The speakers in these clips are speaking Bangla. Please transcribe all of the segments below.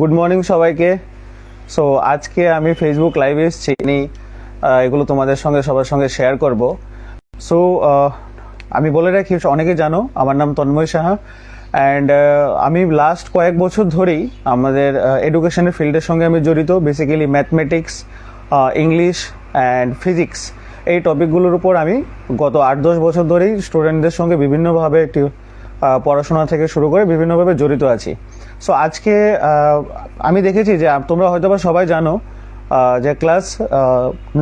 গুড মর্নিং সবাইকে। সো আজকে আমি ফেসবুক লাইভে এসেছি, এগুলো তোমাদের সঙ্গে সবার সঙ্গে শেয়ার করব। সো আমি বলে রাখি, অনেকে জানো আমার নাম তন্ময় সাহা, অ্যান্ড আমি লাস্ট কয়েক বছর ধরেই আমাদের এডুকেশনের ফিল্ডের সঙ্গে আমি জড়িত। Basically mathematics, English and physics, এই টপিকগুলোর উপর আমি গত 8-10 বছর ধরেই স্টুডেন্টদের সঙ্গে বিভিন্নভাবে পড়াশোনা থেকে শুরু করে বিভিন্নভাবে জড়িত আছি। সো আজকে আমি দেখেছি যে তোমরা হয়তো বা সবাই জানো যে ক্লাস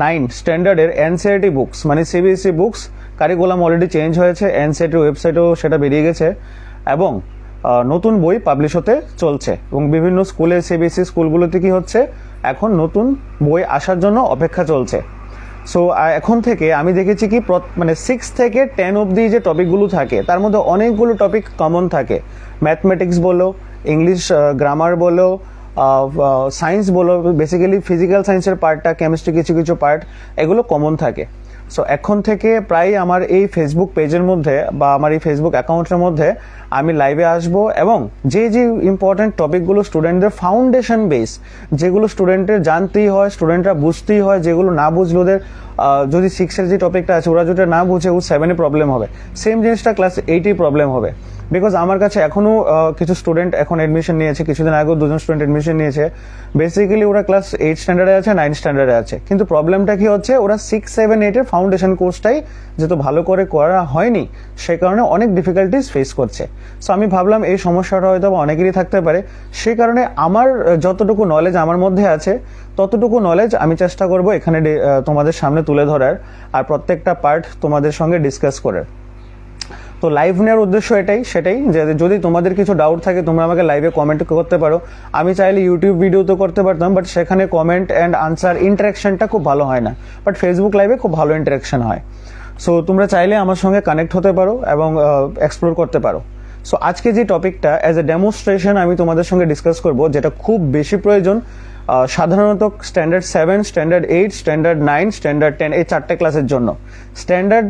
9 স্ট্যান্ডার্ডের এনসিইআরটি বুকস মানে CBSE books curriculum already change হয়েছে, এনসিইআরটির ওয়েবসাইটেও সেটা বেরিয়ে গেছে এবং নতুন বই পাবলিশ হতে চলছে এবং বিভিন্ন স্কুলে সিবিএসই স্কুলগুলোতে কি হচ্ছে, এখন নতুন বই আসার জন্য অপেক্ষা চলছে। সো এখন থেকে আমি দেখেছি কি মানে 6 থেকে 10 অবধি যে টপিকগুলো থাকে তার মধ্যে অনেকগুলো টপিক কমন থাকে। ম্যাথমেটিক্স বলো, ইংলিশ গ্রামার বলো, সায়েন্স বলো, বেসিক্যালি ফিজিক্যাল সায়েন্সের পার্টটা, কেমিস্ট্রি কিছু কিছু পার্ট, এগুলো কমন থাকে। সো এখন থেকে প্রায় আমার এই ফেসবুক পেজের মধ্যে বা আমার এই ফেসবুক অ্যাকাউন্টের মধ্যে আমি লাইভে আসব এবং যে যে ইম্পর্টেন্ট টপিকগুলো স্টুডেন্টদের ফাউন্ডেশন বেস, যেগুলো স্টুডেন্টের জানতেই হয়, স্টুডেন্টরা বুঝতেই হয়, যেগুলো না বুঝলে ওদের যদি 6-এর যে টপিকটা আছে ওরা যেটা না বুঝে ও 7-এ প্রবলেম হবে, সেম জিনিসটা ক্লাস 8-এই প্রবলেম হবে। বিকজ আমার কাছে এখনও কিছু স্টুডেন্ট এখন অ্যাডমিশন নিয়েছে, কিছুদিন আগেও 2জন স্টুডেন্ট অ্যাডমিশন নিয়েছে। বেসিক্যালি ওরা ক্লাস 8 স্ট্যান্ডার্ডে আছে, 9 স্ট্যান্ডার্ডে আছে, কিন্তু প্রবলেমটা কি হচ্ছে, ওরা 6, 7, 8-এর ফাউন্ডেশন কোর্সটাই যেহেতু ভালো করে করা হয়নি, সেই কারণে অনেক ডিফিকাল্টিস ফেস করছে। সো আমি ভাবলাম এই সমস্যাটা হয়তো অনেকেরই থাকতে পারে, সেই কারণে আমার যতটুকু নলেজ আমার মধ্যে আছে ততটুকু নলেজ আমি চেষ্টা করব এখানে তোমাদের সামনে তুলে ধরার আর প্রত্যেকটা পার্ট তোমাদের সঙ্গে ডিসকাস করার। তো লাইভ নেওয়ার উদ্দেশ্য সেটাই যে যদি তোমাদের কিছু ডাউট থাকে তোমরা আমাকে লাইভে কমেন্ট করতে পারো। আমি চাইলে ইউটিউব ভিডিও তো করতে পারতাম, বাট সেখানে কমেন্ট অ্যান্ড আনসার ইন্টারাকশনটা খুব ভালো হয় না, বাট ফেসবুক লাইভে খুব ভালো ইন্টারাকশন হয়। সো তোমরা চাইলে আমার সঙ্গে কানেক্ট হতে পারো এবং এক্সপ্লোর করতে পারো। সো আজকে যে টপিকটা অ্যাজ এ ডেমনস্ট্রেশন আমি তোমাদের সঙ্গে ডিসকাস করব, যেটা খুব বেশি প্রয়োজন সাধারণত স্ট্যান্ডার্ড 7, স্ট্যান্ডার্ড 8, স্ট্যান্ডার্ড 9, স্ট্যান্ডার্ড 10 এই 4টে ক্লাসের জন্য। স্ট্যান্ডার্ড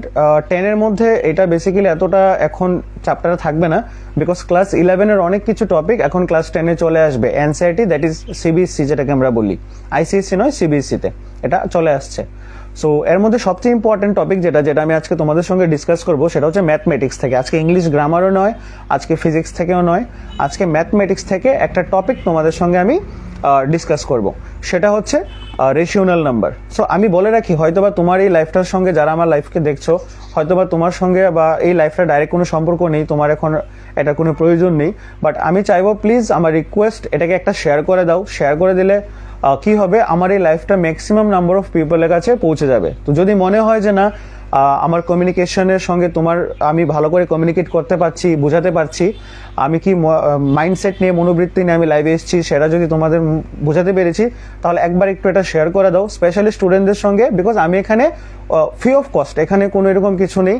10-এর মধ্যে এটা বেসিক্যালি এতটা এখন চ্যাপ্টারে থাকবে না, বিকজ ক্লাস 11-এর অনেক কিছু টপিক এখন ক্লাস 10-এ চলে আসবে। এনসিইআরটি, দ্যাট ইজ সিবিএসসি যেটাকে আমরা বলি, আইসিএসসি নয়, সিবিএসসিতে এটা চলে আসছে। সো এর মধ্যে সবচেয়ে ইম্পর্টেন্ট টপিক যেটা আমি আজকে তোমাদের সঙ্গে ডিসকাস করবো সেটা হচ্ছে ম্যাথমেটিক্স থেকে। আজকে ইংলিশ গ্রামারও নয়, আজকে ফিজিক্স থেকেও নয়, আজকে ম্যাথমেটিক্স থেকে একটা টপিক তোমাদের সঙ্গে আমি ডিসকাস করব, সেটা হচ্ছে রেশিওনাল নাম্বার। সো আমি বলে রাখি, হয়তোবা তোমার এই লাইফটার সঙ্গে, যারা আমার লাইফকে দেখছো, হয়তোবা তোমার সঙ্গে বা এই লাইফটা ডাইরেক্ট কোনো সম্পর্ক নেই, তোমার এখন এটা কোনো প্রয়োজন নেই, বাট আমি চাইবো প্লিজ, আমার রিকোয়েস্ট, এটাকে একটা শেয়ার করে দাও। শেয়ার করে দিলে কি হবে, আমার এই লাইফটা ম্যাক্সিমাম নাম্বার অফ পিপলের কাছে পৌঁছে যাবে। তো যদি মনে হয় যে না আমার কমিউনিকেশনের সঙ্গে আমি ভালো করে কমিউনিকেট করতে পারছি, বোঝাতে পারছি, আমি কি মাইন্ডসেট নিয়ে, মনোবৃত্তি নিয়ে আমি লাইভে এসেছি, সেটা যদি তোমাদের বোঝাতে পেরেছি, তাহলে একবার একটু এটা শেয়ার করে দাও, স্পেশালি স্টুডেন্টদের সঙ্গে। বিকজ আমি এখানে ফ্রি অফ কস্ট, এখানে কোনো এরকম কিছু নেই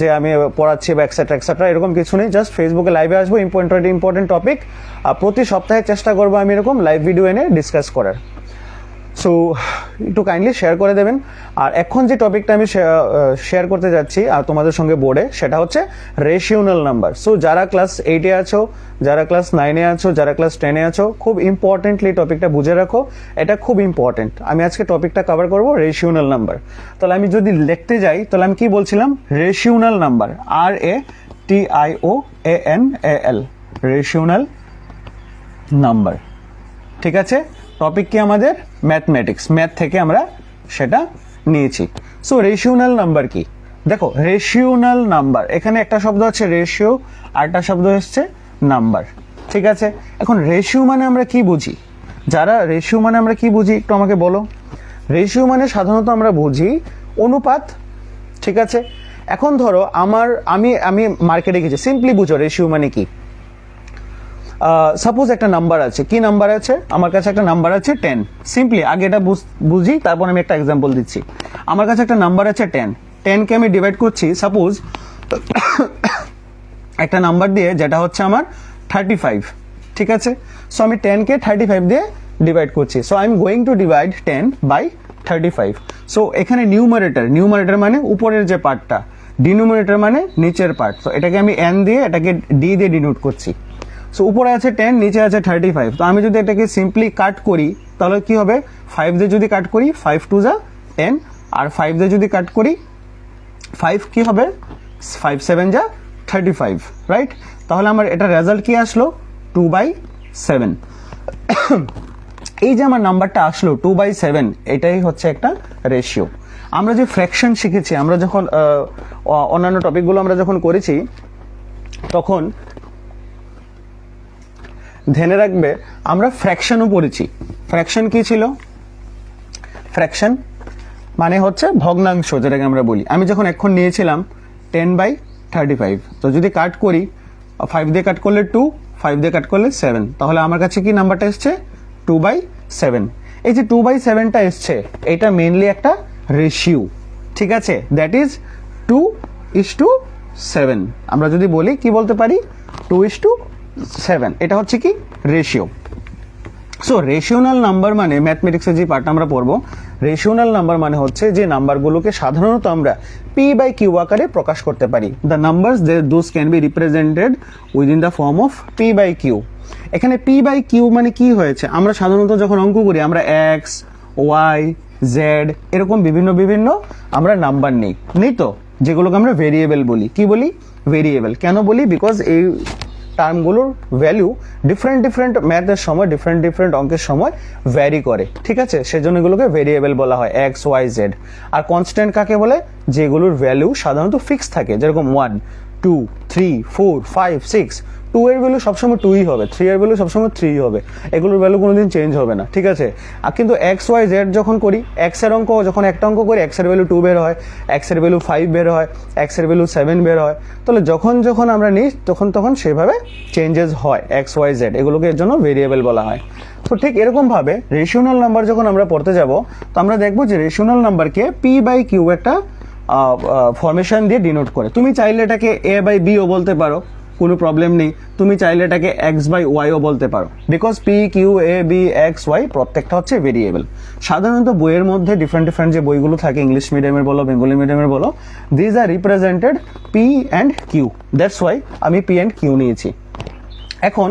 যে আমি পড়াচ্ছি বা এক্সেট্রা এরকম কিছু নেই। জাস্ট ফেসবুকে লাইভে আসবো, ইম্পর্টেন্ট টপিক প্রতি সপ্তাহে চেষ্টা করবো আমি এরকম লাইভ ভিডিও এনে ডিসকাস করার। সো একটু কাইন্ডলি শেয়ার করে দেবেন। আর এখন যে টপিকটা আমি শেয়ার করতে যাচ্ছি আর তোমাদের সঙ্গে বোর্ডে, সেটা হচ্ছে রেশিওনাল নাম্বার। সো যারা ক্লাস 8-এ আছো, যারা ক্লাস 9-এ আছো, যারা ক্লাস 10-এ আছো, খুব ইম্পর্টেন্টলি টপিকটা বুঝে রাখো, এটা খুব ইম্পর্টেন্ট। আমি আজকে টপিকটা কভার করবো রেশিওনাল নাম্বার। তাহলে আমি যদি লিখতে যাই, তাহলে আমি কি বলছিলাম, রেশিওনাল নাম্বার, RATIONAL, রেশিওনাল নাম্বার। ঠিক আছে, টপিক কি আমাদের ম্যাথমেটিক্স, ম্যাথ থেকে আমরা সেটা নিয়েছি। সো রেশিওনাল নাম্বার কি, দেখো রেশিওনাল নাম্বার, এখানে একটা শব্দ আছে রেশিও, আর একটা শব্দ হচ্ছে নাম্বার। ঠিক আছে, এখন রেশিও মানে আমরা কি বুঝি, যারা রেশিও মানে আমরা কি বুঝি একটু আমাকে বলো। রেশিও মানে সাধারণত আমরা বুঝি অনুপাত। ঠিক আছে, এখন ধরো আমি মার্কেটে গেছি, সিম্পলি বুঝো রেশিও মানে কি। সাপোজ একটা নাম্বার আছে, কি নাম্বার আছে, আমার কাছে একটা নাম্বার আছে 10। সিম্পলি আগে এটা বুঝি, তারপর আমি একটা এক্সাম্পল দিচ্ছি। আমার কাছে একটা নাম্বার আছে 10কে আমি ডিভাইড করছি সাপোজ একটা নাম্বার দিয়ে, যেটা হচ্ছে আমার 35। ঠিক আছে, সো আমি 10কে 35 দিয়ে ডিভাইড করছি। So I am going to divide 10 by 35। So এখানে নিউমারেটর মানে উপরের যে পার্টটা, ডিনোমিনেটর মানে নিচের পার্ট। তো এটাকে আমি n দিয়ে, এটাকে d দিয়ে ডিনোট করছি। সো উপরে আছে 10, নিচে আছে 35। তো আমি যদি এটাকে সিম্পলি কাট করি তাহলে কি হবে, 5 দিয়ে যদি কাট করি 5 2 যা 10, আর 5 দিয়ে যদি কাট করি 5 কি হবে, 5 7 যা 35, রাইট? তাহলে আমার এটা রেজাল্ট কি আসলো, 2/7। এই যে আমার নাম্বারটা আসলো 2/7, এটাই হচ্ছে একটা রেশিও। আমরা যে ফ্র্যাকশন শিখেছি, আমরা যখন অন্যান্য টপিকগুলো আমরা যখন করেছি, তখন ধ্যানে রাখবে আমরা ফ্র্যাকশনও পড়েছি। ফ্র্যাকশন কি ছিল? ফ্র্যাকশন মানে হচ্ছে ভগ্নাংশ, যেটাকে আমরা বলি। আমি যখন এখন নিয়েছিলাম 10/35, তো যদি কাট করি 5 দিয়ে কাট করলে 2, 5 দিয়ে কাট করলে 7, তাহলে আমার কাছে কি নাম্বারটা এসছে, 2/7। এই যে 2/7টা এসছে, এটা মেইনলি একটা রেশিও, ঠিক আছে? That is 2:7। আমরা যদি বলি কি বলতে পারি, 2:7, এটা হচ্ছে কি রেশিও। সো রেশিওনাল নাম্বার মানে, ম্যাথমেটিক্সের যে পার্টটা আমরা পড়বো, রেশিওনাল নাম্বার মানে হচ্ছে যে নাম্বারগুলোকে সাধারণত আমরা p/q আকারে প্রকাশ করতে পারি। The numbers those can be represented within the form of p/q। এখানে p/q মানে কি হয়েছে, আমরা সাধারণত যখন অঙ্ক করি আমরা x, y, z এরকম বিভিন্ন বিভিন্ন আমরা নাম্বার নেই তো, যেগুলোকে আমরা ভেরিয়েবল বলি। কি বলি? ভেরিয়েবল। কেন বলি? বিকজ এই টার্মগুলোর ভ্যালু ডিফারেন্ট ম্যাথের সময়, ডিফারেন্ট অঙ্কের সময় ভ্যারি করে, ঠিক আছে? সেজন্য এগুলোকে ভেরিয়েবল বলা হয়, এক্স, ওয়াই, জেড। আর কনস্ট্যান্ট কাকে বলে? যেগুলোর ভ্যালু সাধারণত ফিক্স থাকে, যেরকম 1 2 3 4 5 6। 2 এর ভ্যালু সবসময় 2ই হবে, 3 এর ভ্যালু সবসময় 3ই হবে, এগুলোর ভ্যালু কোনোদিন চেঞ্জ হবে না, ঠিক আছে? আর কিন্তু এক্স, ওয়াই, জেড যখন করি, এক্স এর অঙ্ক যখন একটা অঙ্ক করি, এক্স এর ভ্যালু 2 বের হয়, এক্স এর ভ্যালু 5 বের হয়, এক্স এর ভ্যালু 7 বের হয়। তাহলে যখন আমরা নিই তখন সেভাবে চেঞ্জেস হয়, এক্স, ওয়াই, জেড, এগুলোকে এর জন্য ভেরিয়েবল বলা হয়। তো ঠিক এরকমভাবে রেশিওনাল নাম্বার যখন আমরা পড়তে যাব, তো আমরা দেখবো যে রেশিওনাল নাম্বারকে p/q একটা ফরমেশন দিয়ে ডিনোট করে। তুমি চাইলে এটাকে a/b ও বলতে পারো, কোনো প্রবলেম নেই। তুমি চাইলে এটাকে x/y ও বলতে পারো, because p, q, a, b, x, y প্রত্যেকটা হচ্ছে ভেরিয়েবল। সাধারণত বইয়ের মধ্যে ডিফারেন্ট যে বইগুলো থাকে, ইংলিশ মিডিয়ামের বলো, বেঙ্গলি মিডিয়ামের বলো, these are represented p and q, that's why আমি p and q নিয়েছি। এখন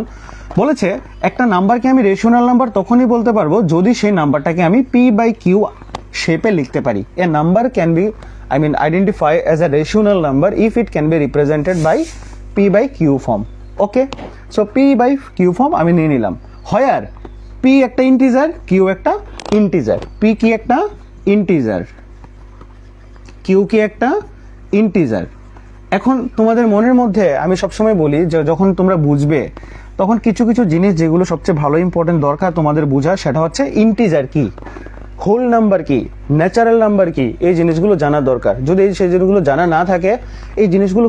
বলেছে একটা নাম্বারকে আমি রেশিওনাল নাম্বার তখনই বলতে পারবো যদি সেই নাম্বারটাকে আমি p/q শেপে লিখতে পারি। A number can be identify as a rational number if it can be represented by p/q form. Okay, so p/q form আমি নিয়ে নিলাম। হোয়ার p একটা ইন্টিজার, q একটা ইন্টিজার। p কি একটা ইন্টিজার, q কি একটা ইন্টিজার। এখন তোমাদের মনের মধ্যে আমি সবসময় বলি যে যখন তোমরা বুঝবে, তখন কিছু জিনিস যেগুলো সবচেয়ে ভালো ইম্পর্টেন্ট দরকার তোমাদের বোঝা, সেটা হচ্ছে ইন্টিজার কি, হোল নাম্বার কি, ন্যাচারাল নাম্বার কি, এই জিনিসগুলো জানা দরকার। যদি সেই জিনিসগুলো জানা না থাকে, এই জিনিসগুলো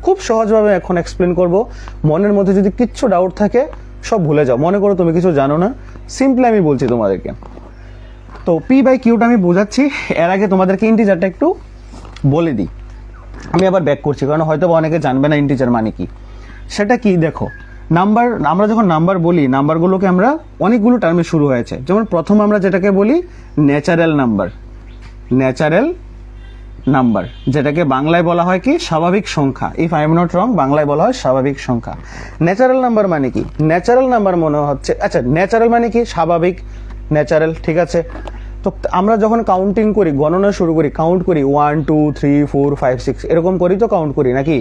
খুব সহজভাবে এখন এক্সপ্লেন করব। মনের মধ্যে যদি কিচ্ছু ডাউট থাকে সব ভুলে যাও। মনে করো তুমি কিছু জানো না, সিম্পলি আমি বলছি তোমাদেরকে। তো p/qটা আমি বোঝাচ্ছি, এর আগে তোমাদেরকে ইন্টিজারটা একটু বলে দিই। আমি আবার ব্যাক করছি, কারণ হয়তো অনেকে জানবে না ইন্টিজার মানে কি। সেটা কি দেখো, নাম্বার, আমরা যখন নাম্বার বলি, নাম্বারগুলোকে আমরা অনেকগুলো টার্মে শুরু হয়েছে। যেমন প্রথম আমরা যেটাকে বলি ন্যাচারাল নাম্বার, যেটাকে বাংলায় বলা হয় কি, স্বাভাবিক সংখ্যা। If I am not wrong, বাংলায় বলা হয় স্বাভাবিক সংখ্যা। ন্যাচারাল নাম্বার মানে কি? ন্যাচারাল নাম্বার মনে হচ্ছে, আচ্ছা ন্যাচারাল মানে কি, স্বাভাবিক, ন্যাচারাল, ঠিক আছে? তো আমরা যখন কাউন্টিং করি, গণনা শুরু করি, কাউন্ট করি 1 2 3 4 5 6 এরকম করি তো কাউন্ট করি নাকি?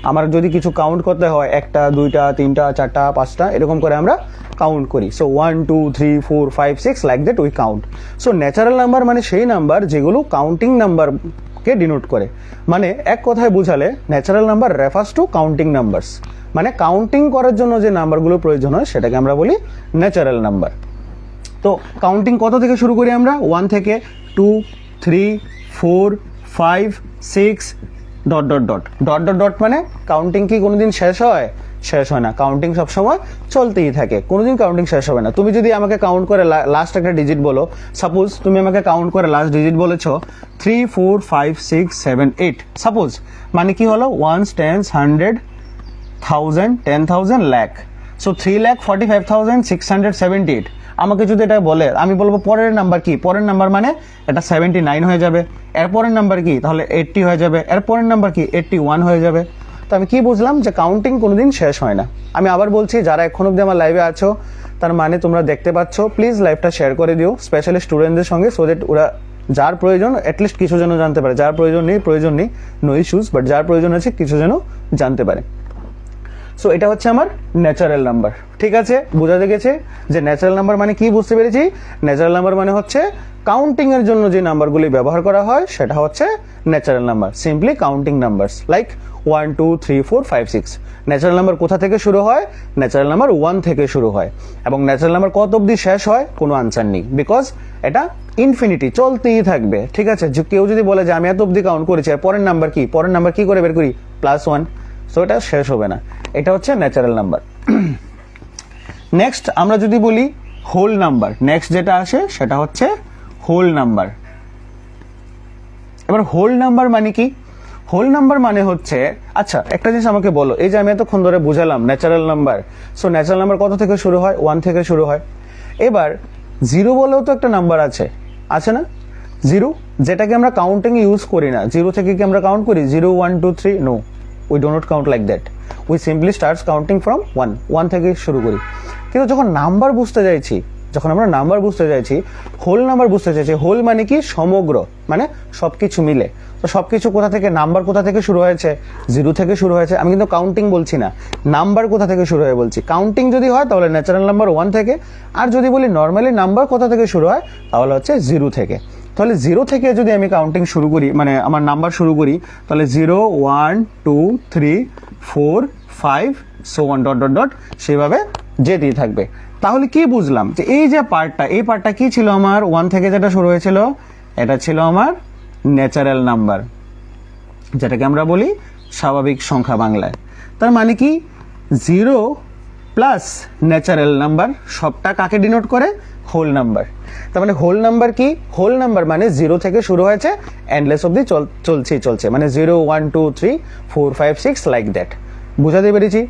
আমার যদি কিছু কাউন্ট করতে হয়, 1টা 2টা 3টা 4টা 5টা এরকম করে আমরা কাউন্ট করি। So 1 2 3 4 5 6 like that we count. So natural number মানে সেই নাম্বার যেগুলো কাউন্টিং নাম্বারকে ডিনোট করে। মানে এক কথায় বোঝালে natural number refers to counting numbers, মানে কাউন্টিং করার জন্য যে নাম্বারগুলো প্রয়োজন হয় সেটাকে আমরা বলি ন্যাচারাল নাম্বার। তো কাউন্টিং কত থেকে শুরু করি আমরা? 1 থেকে 2 3 4 5 6 ... মানে কাউন্টিং কি কোনোদিন শেষ হয়? শেষ হয় না। কাউন্টিং সবসময় চলতেই থাকে, কোনোদিন কাউন্টিং শেষ হবে না। তুমি যদি আমাকে কাউন্ট করে লাস্ট একটা ডিজিট বলো, সাপোজ তুমি আমাকে কাউন্ট করে লাস্ট ডিজিট বলেছো 3 4 5 6 7 8, সাপোজ, মানে কি হলো 1 10 100 1000 10,000 lakh, সো 3,45,678। আমাকে যদি এটা বলে, আমি বলবো পরের নাম্বার কি? পরের নাম্বার মানে এটা 79 হয়ে যাবে। এরপরের নাম্বার কি? তাহলে 80 হয়ে যাবে। এরপরের নাম্বার কি? 81 হয়ে যাবে। তো আমি কি বুঝলাম যে কাউন্টিং কোনোদিন শেষ হয় না। আমি আবার বলছি, যারা এখন অব্দি আমার লাইভে আছো তার মানে তোমরা দেখতে পাচ্ছ, প্লিজ লাইভটা শেয়ার করে দিও স্পেশালি স্টুডেন্টদের সঙ্গে, সো দ্যাট ওরা যার প্রয়োজন অ্যাটলিস্ট কিছু যেন জানতে পারে, যার প্রয়োজন নেই নো ইস্যুস, বাট যার প্রয়োজন আছে কিছু যেন জানতে পারে। সো এটা হচ্ছে আমার ন্যাচারাল নাম্বার। ঠিক আছে, বোঝা গেছে যে ন্যাচারাল নাম্বার মানে কি, বুঝতে পেরেছি। ন্যাচারাল নাম্বার মানে হচ্ছে কাউন্টিং এর জন্য যে নাম্বারগুলি ব্যবহার করা হয় সেটা হচ্ছে natural number, simply counting numbers like 1 2 3 4 5 6। Natural number কোথা থেকে শুরু হয়? ন্যাচারাল নাম্বার 1 থেকে শুরু হয়, এবং ন্যাচারাল নাম্বার কত অবধি শেষ হয় কোনো আনসার নেই, বিকজ এটা ইনফিনিটি, চলতেই থাকবে। ঠিক আছে, কেউ যদি বলে যে আমি এত অবধি কাউন্ট করেছি আর পরের নাম্বার কি করে বের করি? +1। সো এটা শেষ হবে না, এটা হচ্ছে ন্যাচারাল নাম্বার। নেক্সট আমরা যদি বলি হোল নাম্বার, নেক্সট যেটা আসে সেটা হচ্ছে হোল নাম্বার। এবার হোল নাম্বার মানে কি? হোল নাম্বার মানে হচ্ছে, আচ্ছা একটা জিনিস আমাকে বলো, এই যে আমি এতক্ষণ ধরে বুঝালাম natural number, so natural number কত থেকে শুরু হয়? 1 থেকে শুরু হয়। এবার 0 বলেও তো একটা নাম্বার আছে না? 0, যেটাকে আমরা কাউন্টিং ইউজ করি না। 0 থেকে কি আমরা কাউন্ট করি 0 1 2 3? No, we do not count like that, we simply starts counting from 1 থেকে শুরু করি। কিন্তু যখন নাম্বার বুঝতে চাইছি, হোল নাম্বার বুঝতে চাইছি, হোল মানে কি? সমগ্র, মানে সবকিছু মিলে। তো সবকিছু কোথা থেকে, নাম্বার কোথা থেকে শুরু হয়েছে? 0 থেকে শুরু হয়েছে। আমি কিন্তু কাউন্টিং বলছি না, নাম্বার কোথা থেকে শুরু হয় বলছি। কাউন্টিং যদি হয় তাহলে ন্যাচারাল নাম্বার 1 থেকে, আর যদি বলি নর্মালি নাম্বার কোথা থেকে শুরু হয় তাহলে হচ্ছে 0 থেকে। তাহলে 0 থেকে যদি আমি কাউন্টিং শুরু করি, মানে আমার নাম্বার শুরু করি, তাহলে 0 1 2 3 4 5 so on dot dot dot সেভাবে যেতেই থাকবে। তাহলে কি বুঝলাম যে এই যে পার্টটা, এই পার্টটা কি ছিল আমার? 1 থেকে যেটা শুরু হয়েছিল এটা ছিল আমার ন্যাচারাল নাম্বার, যেটাকে আমরা বলি স্বাভাবিক সংখ্যা বাংলায়। তার মানে কি 0 প্লাস ন্যাচারাল নাম্বার সবটা কাকে ডিনোট করে? Whole number. তার মানে হোল নাম্বার কি? হোল নাম্বার মানে 0 থেকে শুরু হয়েছে এন্ডলেস অবধি চলছে, মানে 0 1 2 3 4 5 6 লাইক দ্যাট। বুঝাতে পেরেছি?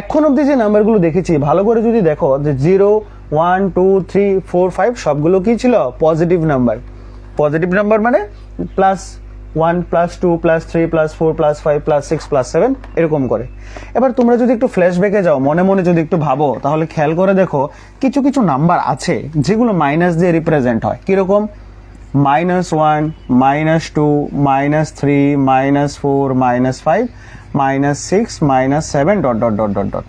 এখন অবধি যে নাম্বারগুলো দেখেছি ভালো করে যদি দেখো, যে 0 1 2 3 4 5 সবগুলো কি ছিল? Positive number. পজিটিভ নাম্বার মানে +1 +2 +3 +4 +5 +6 +7 এরকম করে। এবার তোমরা যদি একটু ফ্ল্যাশব্যাকে যাও, মনে মনে যদি একটু ভাবো, তাহলে খেয়াল করে দেখো কিছু কিছু নাম্বার আছে যেগুলো মাইনাস দিয়ে রিপ্রেজেন্ট হয়। কিরকম? -1 -2 -3 -4 -5 -6 -7 dot dot dot dot dot,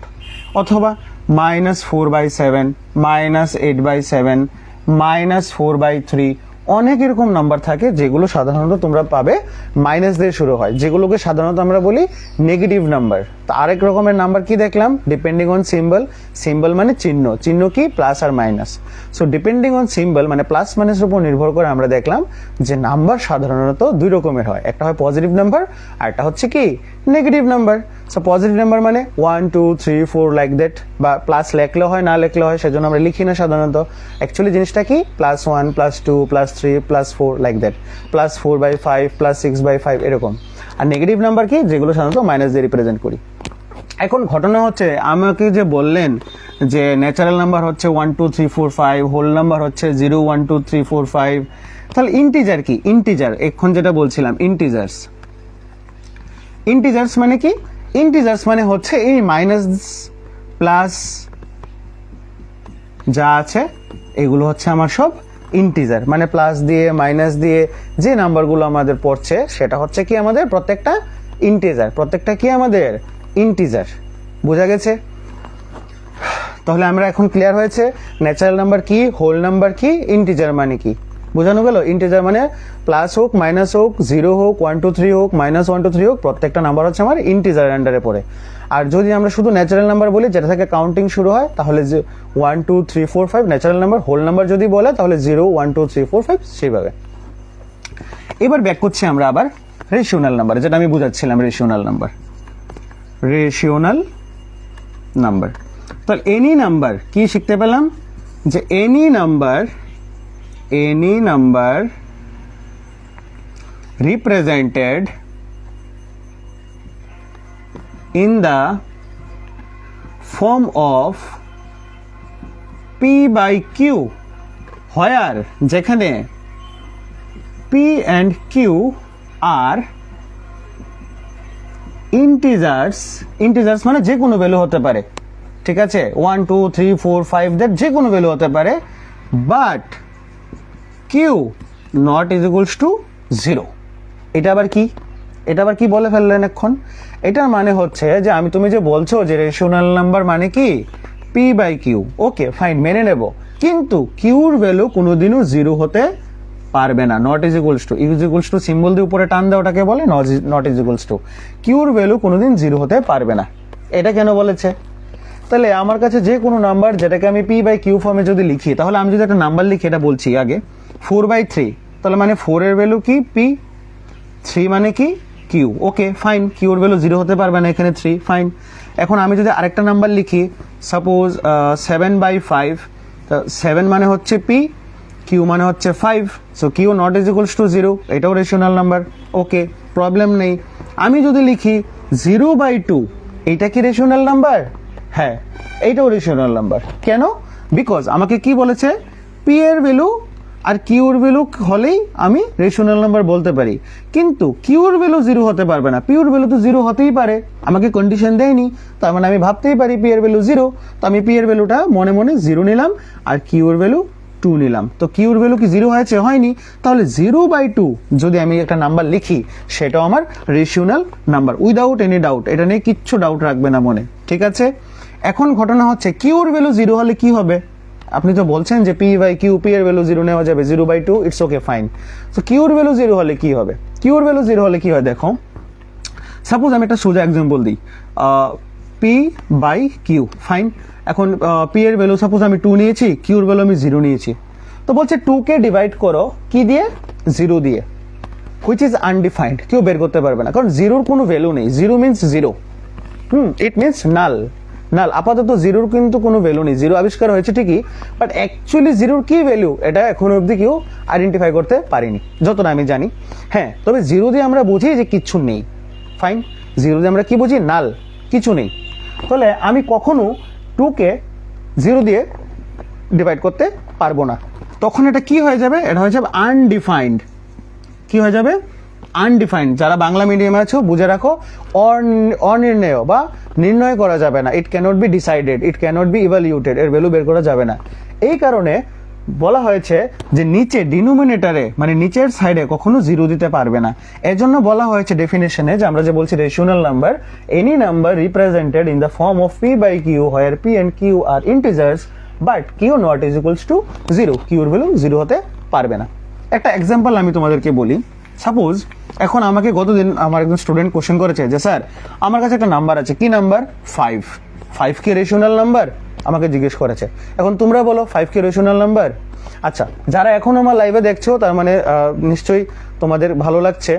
অথবা -4/7 -8/7 -4/3। অনেক এরকম নাম্বার থাকে যেগুলো সাধারণত তোমরা পাবে মাইনাস দিয়ে শুরু হয়, যেগুলোকে সাধারণত আমরা বলি নেগেটিভ নাম্বার। তো আরেক রকমের নাম্বার কি দেখলাম? Depending on symbol. সিম্বল মানে চিহ্ন কি? প্লাস আর minus. So depending on symbol মানে প্লাস মাইনাসের উপর নির্ভর করে আমরা দেখলাম যে নাম্বার সাধারণত দুই রকমের হয়, একটা হয় পজিটিভ নাম্বার আর একটা হচ্ছে কি? Negative number. So positive number মানে 1 2 3 4 লাইক দ্যাট, বা প্লাস লেখলেও হয় না লেখলেও হয়, সেজন্য আমরা লিখি না সাধারণত। অ্যাকচুয়ালি জিনিসটা কি? +1 +2 +3 +4 লাইক দ্যাট, +4/5 +6/5 এরকম। আর নেগেটিভ নাম্বার কি? যেগুলো সাধারণত মাইনাস দিয়ে রিপ্রেজেন্ট করি। এখন ঘটনা হচ্ছে, আমাকে যে বললেন যে ন্যাচারাল নাম্বার হচ্ছে 1 2 3 4 5, হোল নাম্বার হচ্ছে 0 1 2 3 4 5, তাহলে ইন্টিজার কি? ইন্টিজার এখন যেটা বলছিলাম ইন্টিজার্স। ইন্টিজার্স মানে কি? ইন্টিজার্স মানে হচ্ছে এই মাইনাস প্লাস যা আছে এগুলো হচ্ছে আমার সব ইন্টিজার। মানে প্লাস দিয়ে মাইনাস দিয়ে যে নাম্বারগুলো আমাদের পড়ছে সেটা হচ্ছে কি? আমাদের প্রত্যেকটা ইন্টিজার। প্রত্যেকটা কি? আমাদের ইন্টিজার। বোঝা গেছে? তাহলে আমরা এখন ক্লিয়ার হয়েছে ন্যাচারাল নাম্বার কি, হোল নাম্বার কি, ইন্টিজার মানে কি বোঝানো গেল। ইন্টিজার মানে প্লাস হোক মাইনাস হোক, 0 হোক 1 2 3 হোক -1 2 3 হোক, প্রত্যেকটা নাম্বার হচ্ছে আমার ইন্টিজার আন্ডারে পড়ে। আর যদি আমরা শুধু ন্যাচারাল নাম্বার বলি যেটা থেকে কাউন্টিং শুরু হয়, তাহলে 1 2 3 4 5 ন্যাচারাল নাম্বার। হোল নাম্বার যদি বলে তাহলে 0 1 2 3 4 5 সেইভাবে। এবার ব্যাক করছি আমরা আবার রেশিওনাল নাম্বার, যেটা আমি বুঝাচ্ছিলাম। রেশিওনাল নাম্বার তাহলে এনি নাম্বার কি শিখতে পেলাম? যে any number represented in the form of p/q, where যেখানে p and q are integers মানে যে কোনো ভ্যালু হতে পারে, ঠিক আছে, 1 2 3 4 5 দ্যাট যে কোনো ভ্যালু হতে পারে, but Q not is equals to 0। এটা আবার কি বলে ফেললেন এখন? এটার মানে হচ্ছে যে তুমি যে বলছো যে রেশনাল নাম্বার মানে কি p by q, okay fine, মেনে নেব, কিন্তু কিউর ভ্যালু কোনোদিনও 0 হতে পারবে না। Not is equals to symbol দিয়ে উপরে টান দেওয়া ওটাকে বলে নট ইজ ইকুয়ালস টু। কিউর ভ্যালু কোনোদিন 0 হতে পারবে না। এটা কেন বলেছে? তাহলে আমার কাছে যে কোনো নাম্বার যেটাকে আমি পি বাই কিউ ফর্মে যদি লিখি, তাহলে আমি যদি একটা নাম্বার লিখি, এটা বলছি আগে 4/3, তাহলে মানে 4 এর ভ্যালু কি পি, 3 মানে কি কিউ, ওকে ফাইন, কিউর ভ্যালু 0 হতে পারবে না, এখানে 3, ফাইন। এখন আমি যদি আরেকটা নাম্বার লিখি, সাপোজ 7/5, 7 মানে হচ্ছে পি, কিউ মানে হচ্ছে 5, so q not is equals to 0, এটাও রেশনাল নাম্বার, ওকে প্রবলেম নেই। আমি যদি লিখি 0/2, এইটা কি রেশনাল নাম্বার? হ্যাঁ, এইটাও রেশনাল নাম্বার। কেন? বিকজ আমাকে কি বলেছে, পি এর ভ্যালু আর কিউর ভ্যালু হলেই আমি রেশনাল নাম্বার বলতে পারি, কিন্তু কিউর ভ্যালু 0 হতে পারবে না। পিউর ভ্যালু তো 0 হতেই পারে, আমাকে কন্ডিশন দেয়নি, তার মানে আমি ভাবতেই পারি পি এর ভ্যালু 0, তো আমি পি এর ভ্যালুটা মনে মনে 0 নিলাম আর কিউর ভ্যালু 2 নিলাম। তো কিউর ভ্যালু কি 0 হয়েছে? হয়নি। তাহলে 0/2 যদি আমি একটা নাম্বার লিখি, সেটাও আমার rational number, without any doubt. এটা নিয়ে কিচ্ছু ডাউট রাখবে না মনে, ঠিক আছে? এখন ঘটনা হচ্ছে কিউর ভ্যালু 0 হলে কি হবে? আপনি তো বলছেন যে পি বাই কিউ, পি এর ভ্যালু 0 নেওয়া যাবে, 0/2, ইটস ওকে ফাইন। তো কিউর ভ্যালু 0 হলে কি হবে? কিউর ভ্যালু 0 হলে কি হয় দেখো, সাপোজ আমি একটা সোজা এক্সাম্পল দিই, পি বাই কিউ, ফাইন। এখন পি এর ভ্যালু সাপোজ আমি 2 নিয়েছি, কিউর ভ্যালু আমি 0 নিয়েছি, তো বলছে 2 কে ডিভাইড করো কি দিয়ে? 0 দিয়ে, হুইচ ইজ আনডিফাইন্ড, কেউ বের করতে পারবে না, কারণ 0-র কোনো ভ্যালু নেই। 0 মিনস 0, ইট মিনস নাল। আপাতত 0-র কিন্তু কোনো ভ্যালু নেই। 0 আবিষ্কার হয়েছে ঠিকই, বাট অ্যাকচুয়ালি 0-র কি ভ্যালু এটা এখনো অবধি কেউ আইডেন্টিফাই করতে পারিনি, যতটা আমি জানি। হ্যাঁ, তবে 0 দিয়ে আমরা বুঝি যে কিচ্ছু নেই, ফাইন। 0 দিয়ে আমরা কি বুঝি? নাল, কিছু নেই। তাহলে আমি কখনো 2-কে 0 দিয়ে ডিভাইড করতে পারবো না, তখন এটা কি হয়ে যাবে? এটা হয়ে যাবে আনডিফাইন্ড। কি হয়ে যাবে? আনডিফাইন্ড। যারা বাংলা মিডিয়ামে আছো বুঝে রাখো, অনির্ণয় বা নির্ণয় করা যাবে না। It cannot be decided, it cannot be evaluated, এর ভ্যালু বের করা যাবে না। এই কারণে বলা হয়েছে যে নিচে ডিনোমিনেটরে মানে নিচের সাইডে কখনো 0 দিতে পারবে না। এর জন্য বলা হয়েছে ডেফিনেশনে, যে আমরা যে বলছি rational number, any number represented in the form of P by Q where P and Q are integers but Q not is equals to 0, কিউর ভ্যালু 0 হতে পারবে না। একটা এক্সাম্পল আমি তোমাদেরকে বলি। সাপোজ এখন আমাকে গতদিন আমার একজন স্টুডেন্ট কোশ্চেন করেছে যে স্যার আমার কাছে একটা নাম্বার আছে, কি নাম্বার? 5 কি রেশনাল নাম্বার? আমাকে জিজ্ঞেস করেছে। এখন তোমরা বলো 5 কি রেশনাল নাম্বার? আচ্ছা, যারা এখন আমার লাইভে দেখছো তার মানে নিশ্চয়ই তোমাদের ভালো লাগছে,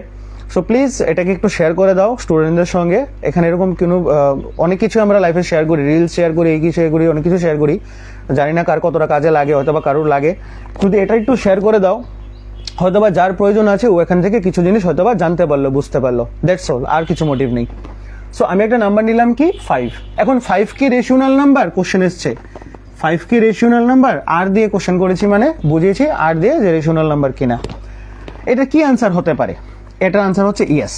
সো প্লিজ এটাকে একটু শেয়ার করে দাও স্টুডেন্টদের সঙ্গে। এখানে এরকম কোনো অনেক কিছু আমরা লাইফে শেয়ার করি, রিলস শেয়ার করি, এই কি শেয়ার করি, অনেক কিছু শেয়ার করি, জানি না কার কতটা কাজে লাগে, হয়তো বা কারোর লাগে। যদি এটা একটু শেয়ার করে দাও, হয়তোবা যার প্রয়োজন আছে ও এখান থেকে কিছু জিনিস হয়তোবা জানতে পারলো, বুঝতে পারলো, দ্যাটস অল, আর কিছু মোটিভ নেই। সো আমি একটা নাম্বার নিলাম কি 5। এখন 5 কি রেশনাল নাম্বার? কোশ্চেন এসছে 5 কি রেশনাল নাম্বার? আর দিয়ে কোশ্চেন করেছি মানে বুঝিয়েছি আর দিয়ে যে রেশনাল নাম্বার কিনা। এটা কি আনসার হতে পারে? এটার আনসার হচ্ছে ইয়েস,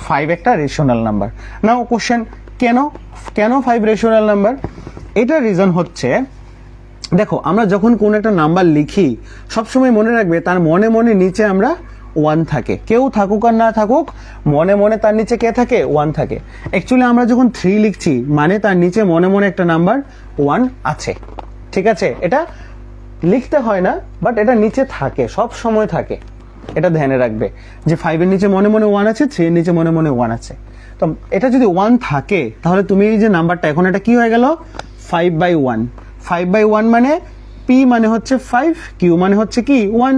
5 একটা রেশনাল নাম্বার। নাও কোশ্চেন, কেন 5 রেশনাল নাম্বার? এটার রিজন হচ্ছে, দেখো আমরা যখন কোন একটা নাম্বার লিখি সবসময় মনে রাখবে তার মনে মনে নিচে আমরা 1 থাকে, কেউ থাকুক আর না থাকুক মনে মনে তার নিচে কে থাকে? 1 থাকে। অ্যাকচুয়ালি আমরা যখন 3 লিখছি মানে তার নিচে মনে মনে একটা নাম্বার 1 আছে, ঠিক আছে? এটা লিখতে হয় না, বাট এটা নিচে থাকে, সব সময় থাকে, এটা ধ্যানে রাখবে যে 5 এর নিচে মনে মনে 1 আছে, 3 এর নিচে মনে মনে 1 আছে। তো এটা যদি 1 থাকে তাহলে তুমি এই যে নাম্বারটা, এখন এটা কি হয়ে গেল? 5/1। 5/1 মানে পি মানে হচ্ছে 5, কিউ মানে হচ্ছে কি 1।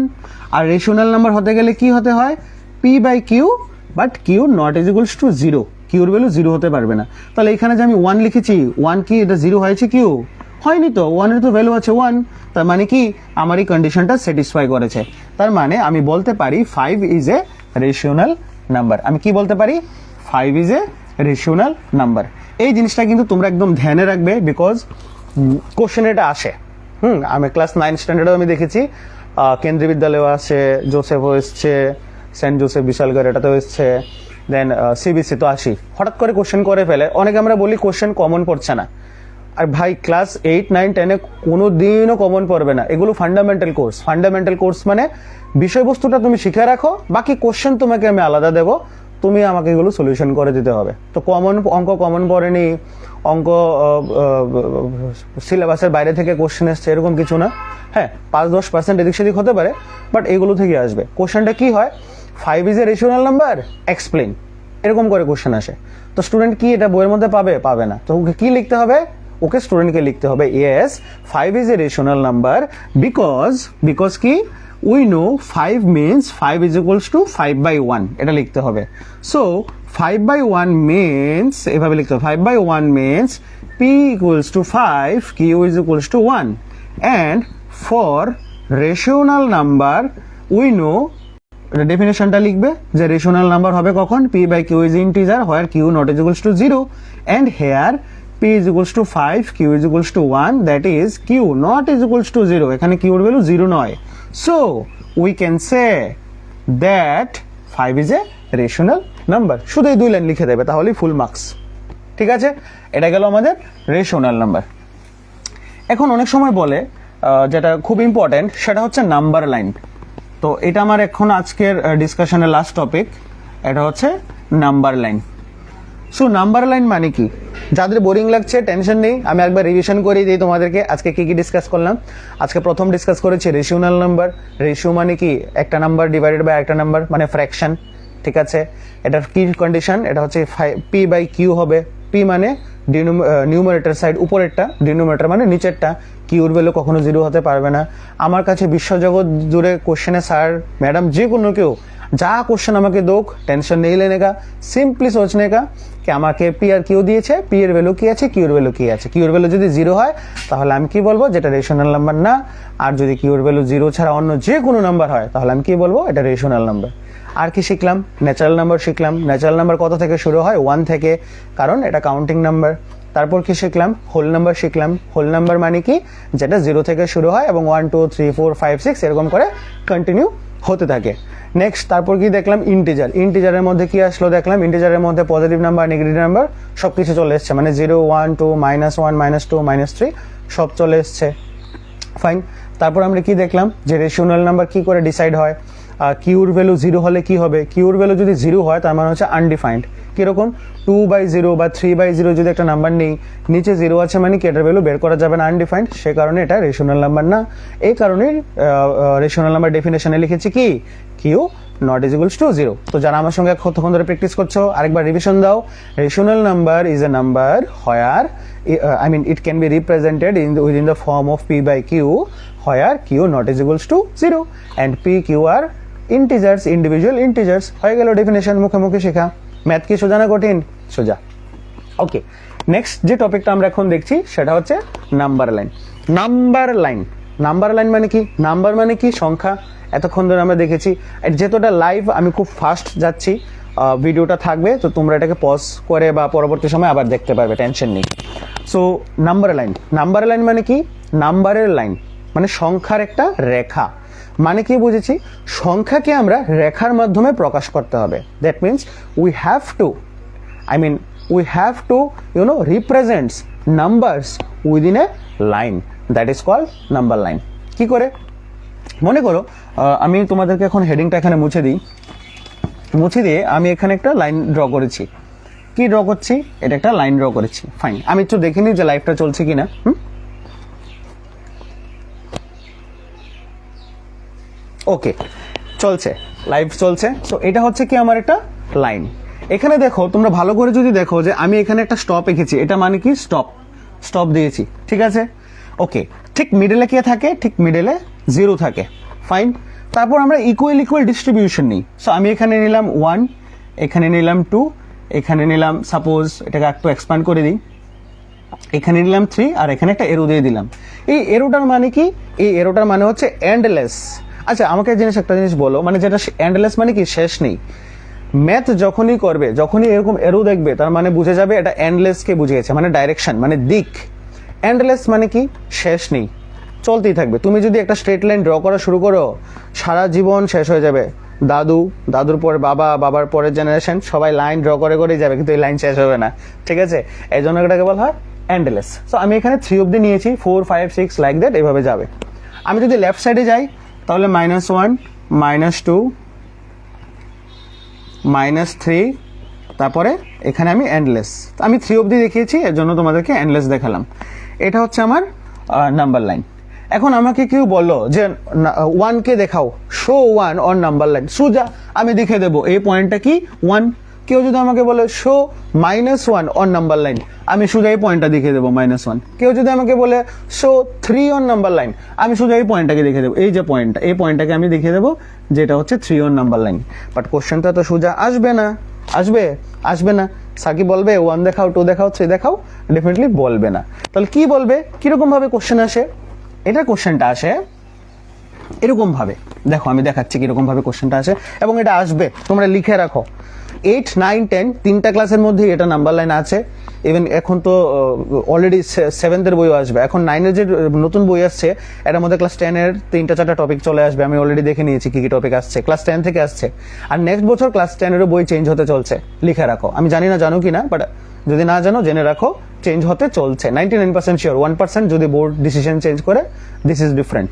আর রেশনাল নাম্বার হতে গেলে কি হতে হয়? P by Q, but Q not is equals to 0, কিউর ভ্যালু 0 হতে পারবে না। তাহলে এখানে যে আমি 1 লিখেছি, 1 কি এটা 0 হয়েছে? কিউ হয়নি তো, 1 এর তো ভ্যালু আছে 1, তার মানে কি আমার এই কন্ডিশনটা স্যাটিসফাই করেছে। তার মানে আমি বলতে পারি 5 ইজ এ রেশনাল নাম্বার। আমি কি বলতে পারি? 5 ইজ এ রেশনাল নাম্বার। এই জিনিসটা কিন্তু তোমরা একদম ধ্যানে রাখবে, বিকজ কোশ্চেন এটা আসে। আমি ক্লাস 9 স্ট্যান্ডার্ডেও আমি দেখেছি, কেন্দ্রীয় বিদ্যালয়েও আসে, জোসেফও এসছে, সেন্ট জোসেফ বিশালগড় এটাতেও এসছে, দেন সিবিসি তো আসি, হঠাৎ করে কোশ্চেন করে ফেলে, অনেকে আমরা বলি কোশ্চেন কমন পড়ছে না। আর ভাই ক্লাস 8, 9, 10-এ কোনো দিনও কমন পড়বে না, এগুলো ফান্ডামেন্টাল কোর্স। ফান্ডামেন্টাল কোর্স মানে বিষয়বস্তুটা তুমি শিখে রাখো, বাকি কোশ্চেন তোমাকে আমি আলাদা দেবো, তুমি আমাকে এগুলো সলিউশন করে দিতে হবে। তো অঙ্ক কমন পড়েনি, অঙ্ক সিলেবাসের বাইরে থেকে কোশ্চেন এসছে এরকম কিছু না। হ্যাঁ, 5-10% এদিক সেদিক হতে পারে, বাট এগুলো থেকে আসবে। কোশ্চেনটা কি হয়, 5 is a rational number, explain, এরকম করে কোশ্চেন আসে। তো স্টুডেন্ট কি এটা বইয়ের মধ্যে পাবে না। তো ওকে কি লিখতে হবে, ওকে স্টুডেন্টকে লিখতে হবে yes 5 is a rational number because কি উই নো 5 মিনস 5 ইজ ইকুয়ালস টু 5/1, এটা লিখতে হবে। সো 5/1 মিনস, এভাবে লিখতে হবে, 5/1 means p equals to 5, q is equals two 1, and for rational number we know, এটা ডেফিনেশনটা লিখবে যে রেশনাল নাম্বার হবে কখন, p by q is integer where q not is equals to 0, and here p is equals to 5, q is equals to 1, that is q not is equals to 0, এখানে q এর ভ্যালু 0 নয়। So we can say that 5 is a rational number, শুধু এই 2 লাইন লিখে দেবে তাহলেই ফুল মার্কস। ঠিক আছে, এটা গেল আমাদের রেশনাল নাম্বার। এখন অনেক সময় বলে যেটা খুব ইম্পর্টেন্ট, সেটা হচ্ছে নাম্বার লাইন। তো এটা আমার এখন আজকের ডিসকাশনের লাস্ট টপিক, এটা হচ্ছে number line. So number line মানে কি, যাদের বোরিং লাগছে টেনশন নেই, আমি একবার রিভিশন করে দিই তোমাদেরকে আজকে কি কি ডিসকাস করলাম। আজকে প্রথম ডিসকাস করেছি রেশনাল নাম্বার। রেশিও মানে কি, একটা নাম্বার ডিভাইডেড বাই একটা নাম্বার, মানে ফ্র্যাকশন। ঠিক আছে, এটার কি কন্ডিশন, এটা হচ্ছে p বাই কিউ হবে। p মানে নিউমারেটর সাইড উপরেরটা, ডিনোমিনেটর মানে নিচেরটা। কিউর ভ্যালু কখনো 0 হতে পারবে না। আমার কাছে বিশ্বজগৎ জুড়ে কোশ্চেনে স্যার ম্যাডাম যে কোনো কেউ যা কোশ্চেন আমাকে দোক, টেনশন नहीं लेने का, सिंपली सोचने का कि আমাকে পি আর কিউ দিয়েছে, পি এর ভ্যালু কি আছে, কিউ এর ভ্যালু কি আছে। কিউ এর ভ্যালু যদি 0 হয় তাহলে আমি কি বলবো, যেটা রেশনাল নাম্বার না। আর যদি কিউ এর ভ্যালু 0 ছাড়া অন্য যে কোনো নাম্বার হয় তাহলে আমি কি বলবো, এটা রেশনাল নাম্বার। আর কি শিখলাম, ন্যাচারাল নাম্বার শিখলাম। ন্যাচারাল নাম্বার কত থেকে শুরু হয়, 1 থেকে, কারণ এটা কাউন্টিং নাম্বার। তারপর কি শিখলাম, হোল নাম্বার শিখলাম। হোল নাম্বার মানে কি, যেটা 0 থেকে শুরু হয় এবং 1 2 3 4 5 6 এরকম করে কন্টিনিউ হতে থাকে। নেক্সট তারপর কি দেখলাম, ইন্টিজার। ইন্টিজারের মধ্যে কি আসলো দেখলাম, ইন্টিজারের মধ্যে পজিটিভ নাম্বার, নেগেটিভ নাম্বার সবকিছু চলে এসছে, মানে 0 1 2 -1 -2 -3 সব চলে এসছে। ফাইন। তারপর আমরা কি দেখলাম, যে রেশনাল নাম্বার কি করে ডিসাইড হয়। কিউর ভ্যালু 0 হলে কি হবে, কিউর ভ্যালু যদি 0 হয় তার মানে হচ্ছে আনডিফাইন্ড। কিরকম, 2/0 বা 3/0 যদি একটা নাম্বার নেই, নিচে 0 আছে মানে কি এটার ভ্যালু বের করা যাবে না, আনডিফাইন্ড, সে কারণে এটা রেশনাল নাম্বার না। এই কারণে রেশনাল নাম্বার ডেফিনেশনে লিখেছি কি, q not is equals to 0। তো যারা আমার সঙ্গে কতক্ষণ ধরে প্র্যাকটিস করছো আরেকবার রিভিশন দাও। Rational number is a number where it can be represented within the form of p by q where q not is equals to 0 and p q are integers, individual integers। হয়ে গেল ডেফিনেশন, মুখে মুখে শেখা। ম্যাথ কি সোজা না কঠিন, সোজা। ওকে, নেক্সট যে টপিকটা আমরা এখন দেখছি সেটা হচ্ছে number line. Number line, number line মানে কি, নাম্বার মানে কি সংখ্যা। এতক্ষণ ধরে আমরা দেখেছি, যেহেতুটা লাইভ আমি খুব ফাস্ট যাচ্ছি, ভিডিওটা থাকবে, তো তোমরা এটাকে পজ করে বা পরবর্তী সময় আবার দেখতে পারবে, টেনশন নেই। So number line, number line মানে কি, নাম্বারের লাইন মানে সংখ্যার একটা রেখা। মানে কি বুঝেছি, সংখ্যাকে আমরা রেখার মাধ্যমে প্রকাশ করতে হবে। That means we have to represents numbers within a line, that is called number line. কি করে, মনে করো আমি তোমাদেরকে এখন হেডিংটা এখানে মুছে দিই, মুছে দিয়ে আমি এখানে একটা লাইন ড্র করেছি। কি ড্র করছি, এটা একটা লাইন ড্র করেছি। ফাইন, আমি একটু দেখে নিই যে লাইভটা চলছে কিনা। ওকে, চলছে, লাইভ চলছে। সো এটা হচ্ছে কি আমার একটা লাইন। এখানে দেখো, তোমরা ভালো করে যদি দেখো যে আমি এখানে একটা স্টপ এঁকেছি, এটা মানে কি স্টপ দিয়েছি। ঠিক আছে, ওকে। ঠিক মিডলে কে থাকে, ঠিক মিডলে 0 থাকে। ফাইন। তারপর আমরা ইকুয়াল ডিস্ট্রিবিউশন নিই। সো আমি এখানে নিলাম 1, এখানে নিলাম 2, এখানে নিলাম, সাপোজ এটাকে একটু এক্সপ্যান্ড করে দিই, এখানে নিলাম 3, আর এখানে একটা এরো দিয়ে দিলাম। এই এরোটার মানে কি, এই এরোটার মানে হচ্ছে এন্ডলেস। আচ্ছা, আমাকে একটা জিনিস বলো, মানে যেটা এন্ডলেস মানে কি, শেষ নেই। ম্যাথ যখনই করবে, যখনই এরকম এরো দেখবে, তার মানে বুঝে যাবে এটা এন্ডলেসকে বুঝিয়েছে, মানে ডাইরেকশন, মানে দিক। এন্ডলেস মানে কি, শেষ নেই, চলতেই থাকবে। তুমি যদি একটা স্ট্রেট লাইন ড্র করা শুরু করো, সারা জীবন শেষ হয়ে যাবে, দাদু, দাদুর পরে বাবা, বাবার পরের জেনারেশন, সবাই লাইন ড্র করে করেই যাবে, কিন্তু এই লাইন শেষ হবে না, ঠিক আছে? এই জন্য এটাকে বলা হয় এন্ডলেস। সো আমি এখানে 3 অব্দি নিয়েছি, 4 5 6 লাইক দ্যাট, এভাবে যাবে। আমি যদি লেফট সাইডে যাই তাহলে -1 -2 -3, তারপরে এখানে আমি এন্ডলেস। আমি 3 অব্দি দেখিয়েছি, এর জন্য তোমাদেরকে এন্ডলেস দেখালাম। এটা হচ্ছে আমার নাম্বার লাইন। এখন আমাকে কেউ বললো যে 1 কে দেখাও, শো 1 অন নাম্বার লাইন। সোজা আমি দেখে দেবো এই পয়েন্টটা কি 1। কেউ যদি আমাকে বলে শো -1 অন নাম্বার লাইন, আমি সোজা এই পয়েন্টটা দেখে দেবো -1। কেউ যদি আমাকে বলে শো 3 অন নাম্বার লাইন, আমি সোজা এই পয়েন্টটাকে দেখে দেবো, এই যে পয়েন্টটা, এই পয়েন্টটাকে আমি দেখে দেবো যেটা হচ্ছে 3 অন নাম্বার লাইন। বাট কোশ্চেনটা তো সোজা আসবে না, আসবে না। সাকি বলবে 1 দেখাও, 2 দেখাও, 3 দেখাও, ডেফিনেটলি বলবে না। তাহলে কি বলবে, কিরকম ভাবে কোশ্চেন আসে? এটা কোশ্চেনটা আসে এরকম ভাবে, দেখো আমি দেখাচ্ছি কিরকম ভাবে কোশ্চেনটা আসে, এবং এটা আসবে, তোমরা লিখে রাখো। 8 9 10 তিনটা ক্লাসের মধ্যে এটা নাম্বার লাইন আছে। ইভেন এখন তো অলরেডি 7th বইও আসবে, এখন 9 যে নতুন বই আসছে এটার মধ্যে ক্লাস 10 3টা 4টা টপিক চলে আসবে। আমি অলরেডি দেখে নিয়েছি কি কি টপিক আসছে, ক্লাস 10 থেকে আসছে। আর নেক্সট বছর ক্লাস 10 বই চেঞ্জ হতে চলছে, লিখে রাখো। আমি জানি না জানো কি না, বাট যদি না জানো জেনে রাখো, চেঞ্জ হতে চলছে। 99% শিওর, 1% যদি বোর্ড ডিসিশন চেঞ্জ করে, দিস ইজ ডিফারেন্ট।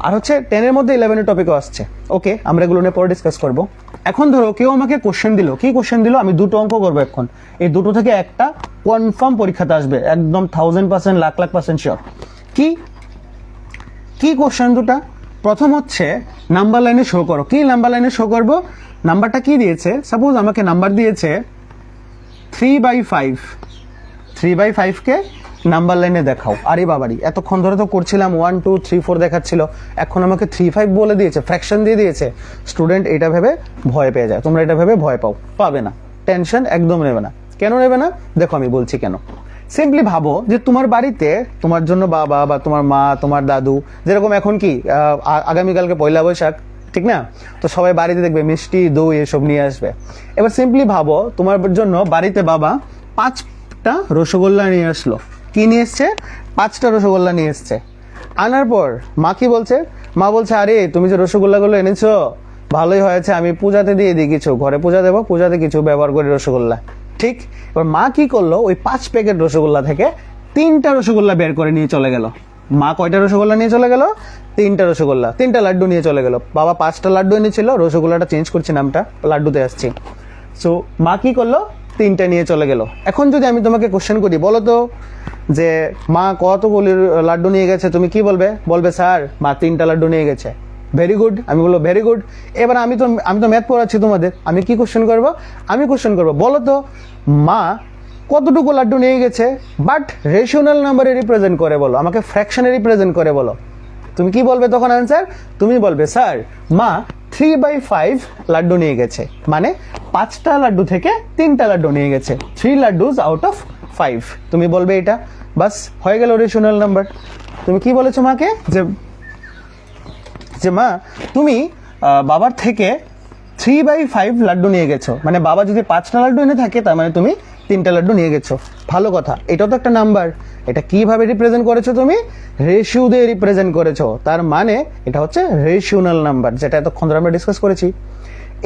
আর হচ্ছে 10 মধ্যে 11 টপিকও আসছে। ওকে, আমরা এগুলো নিয়ে পরে ডিসকাস করবো। এখন ধরো কেউ আমাকে কোশ্চেন দিল, কি কোশ্চেন দিল, আমি 2টো অঙ্ক করবো এখন। এই 2টো থেকে একটা কনফার্ম পরীক্ষাতে আসবে, একদম 1000%, লাখ শিওর। কি কোশ্চেন দুটা? প্রথম হচ্ছে নাম্বার লাইনে শো করো। কি নাম্বার লাইনে শো করবো? নাম্বারটা কি দিয়েছে? সাপোজ আমাকে নাম্বার দিয়েছে 3/5। 3/5 কে নাম্বার লাইনে দেখাও। আরে বাবারি, এতক্ষণ ধরে তো করছিলাম 1 2 3 4 দেখাচ্ছিল, এখন আমাকে 3 5 বলে দিয়েছে, ফ্র্যাকশন দিয়ে দিয়েছে। স্টুডেন্ট এটা ভেবে ভয় পেয়ে যায়। তোমরা এটা ভেবে ভয় পাবে না, টেনশন একদম নেবে না। কেন নেবে না? দেখো আমি বলছি কেন। সিম্পলি ভাবো যে তোমার বাড়িতে তোমার জন্য বাবা বা তোমার মা, তোমার দাদু, যেরকম এখন কি আগামীকালকে পয়লা বৈশাখ, ঠিক না? তো সবাই বাড়িতে দেখবে মিষ্টি, দই এসব নিয়ে আসবে। এবার সিম্পলি ভাবো তোমার জন্য বাড়িতে বাবা 5টা রসগোল্লা নিয়ে আসলো। কি নিয়ে এসছে? 5টা রসগোল্লা নিয়ে এসছে। আনার পর মা কি বলছে? মা বলছে, আরে তুমি যে রসগোল্লাগুলো এনেছো ভালোই হয়েছে, আমি পূজাতে দিয়ে দিই কিছু, ঘরে পূজা দেবো, পূজাতে কিছু ব্যবহার করি রসগোল্লা। ঠিক, এবার মা কি করলো, ওই 5 প্যাকেট রসগোল্লা থেকে 3টা রসগোল্লা বের করে নিয়ে চলে গেল। মা কয়টা রসগোল্লা নিয়ে চলে গেল? 3টা রসগোল্লা, 3টা লাড্ডু নিয়ে চলে গেল। বাবা 5টা লাড্ডু এনেছিল, রসগোল্লাটা চেঞ্জ করছি নামটা, লাড্ডুতে আসছি। সো মা কি করলো? 3টা নিয়ে চলে গেল। এখন যদি আমি তোমাকে কোশ্চেন করি, বলো তো যে মা কতগুলি লাড্ডু নিয়ে গেছে, তুমি কি বলবে? বলবে স্যার মা 3টা লাড্ডু নিয়ে গেছে। ভেরি গুড, আমি বলবো ভেরি গুড। এবার আমি তো ম্যাথ পড়াচ্ছি তোমাদের, আমি কি কোশ্চেন করবো? আমি কোশ্চেন করবো, বলো তো মা কতটুকু লাড্ডু নিয়ে গেছে, বাট রেশনাল নাম্বারে রিপ্রেজেন্ট করে বলো, আমাকে ফ্র্যাকশনে রিপ্রেজেন্ট করে বলো। তুমি কি বলবে তখন আনসার? তুমি বলবে স্যার মা 3/5 লাড্ডু নিয়ে গেছে, মানে 5টা লাড্ডু থেকে 3টা লাড্ডু নিয়ে গেছে, 3 লাড্ডুস আউট অফ 5। তুমি বলবে এটা, বাস হয়ে গেল রেশনাল নাম্বার। তুমি কি বলেছো মাকে? যে মা তুমি বাবার থেকে 3/5 লাড্ডু নিয়ে গেছো, মানে বাবা যদি 5টা লাড্ডু এনে থাকে তার মানে তুমি 3টা লাড্ডু নিয়ে গেছো। ভালো কথা, এটাও তো একটা নাম্বার। এটা কিভাবে রিপ্রেজেন্ট করেছো? তুমি রেশিও দিয়ে রিপ্রেজেন্ট করেছো, তার মানে এটা হচ্ছে রেশনাল নাম্বার, যেটা এতক্ষণ ধরে আমরা ডিসকাস করেছি।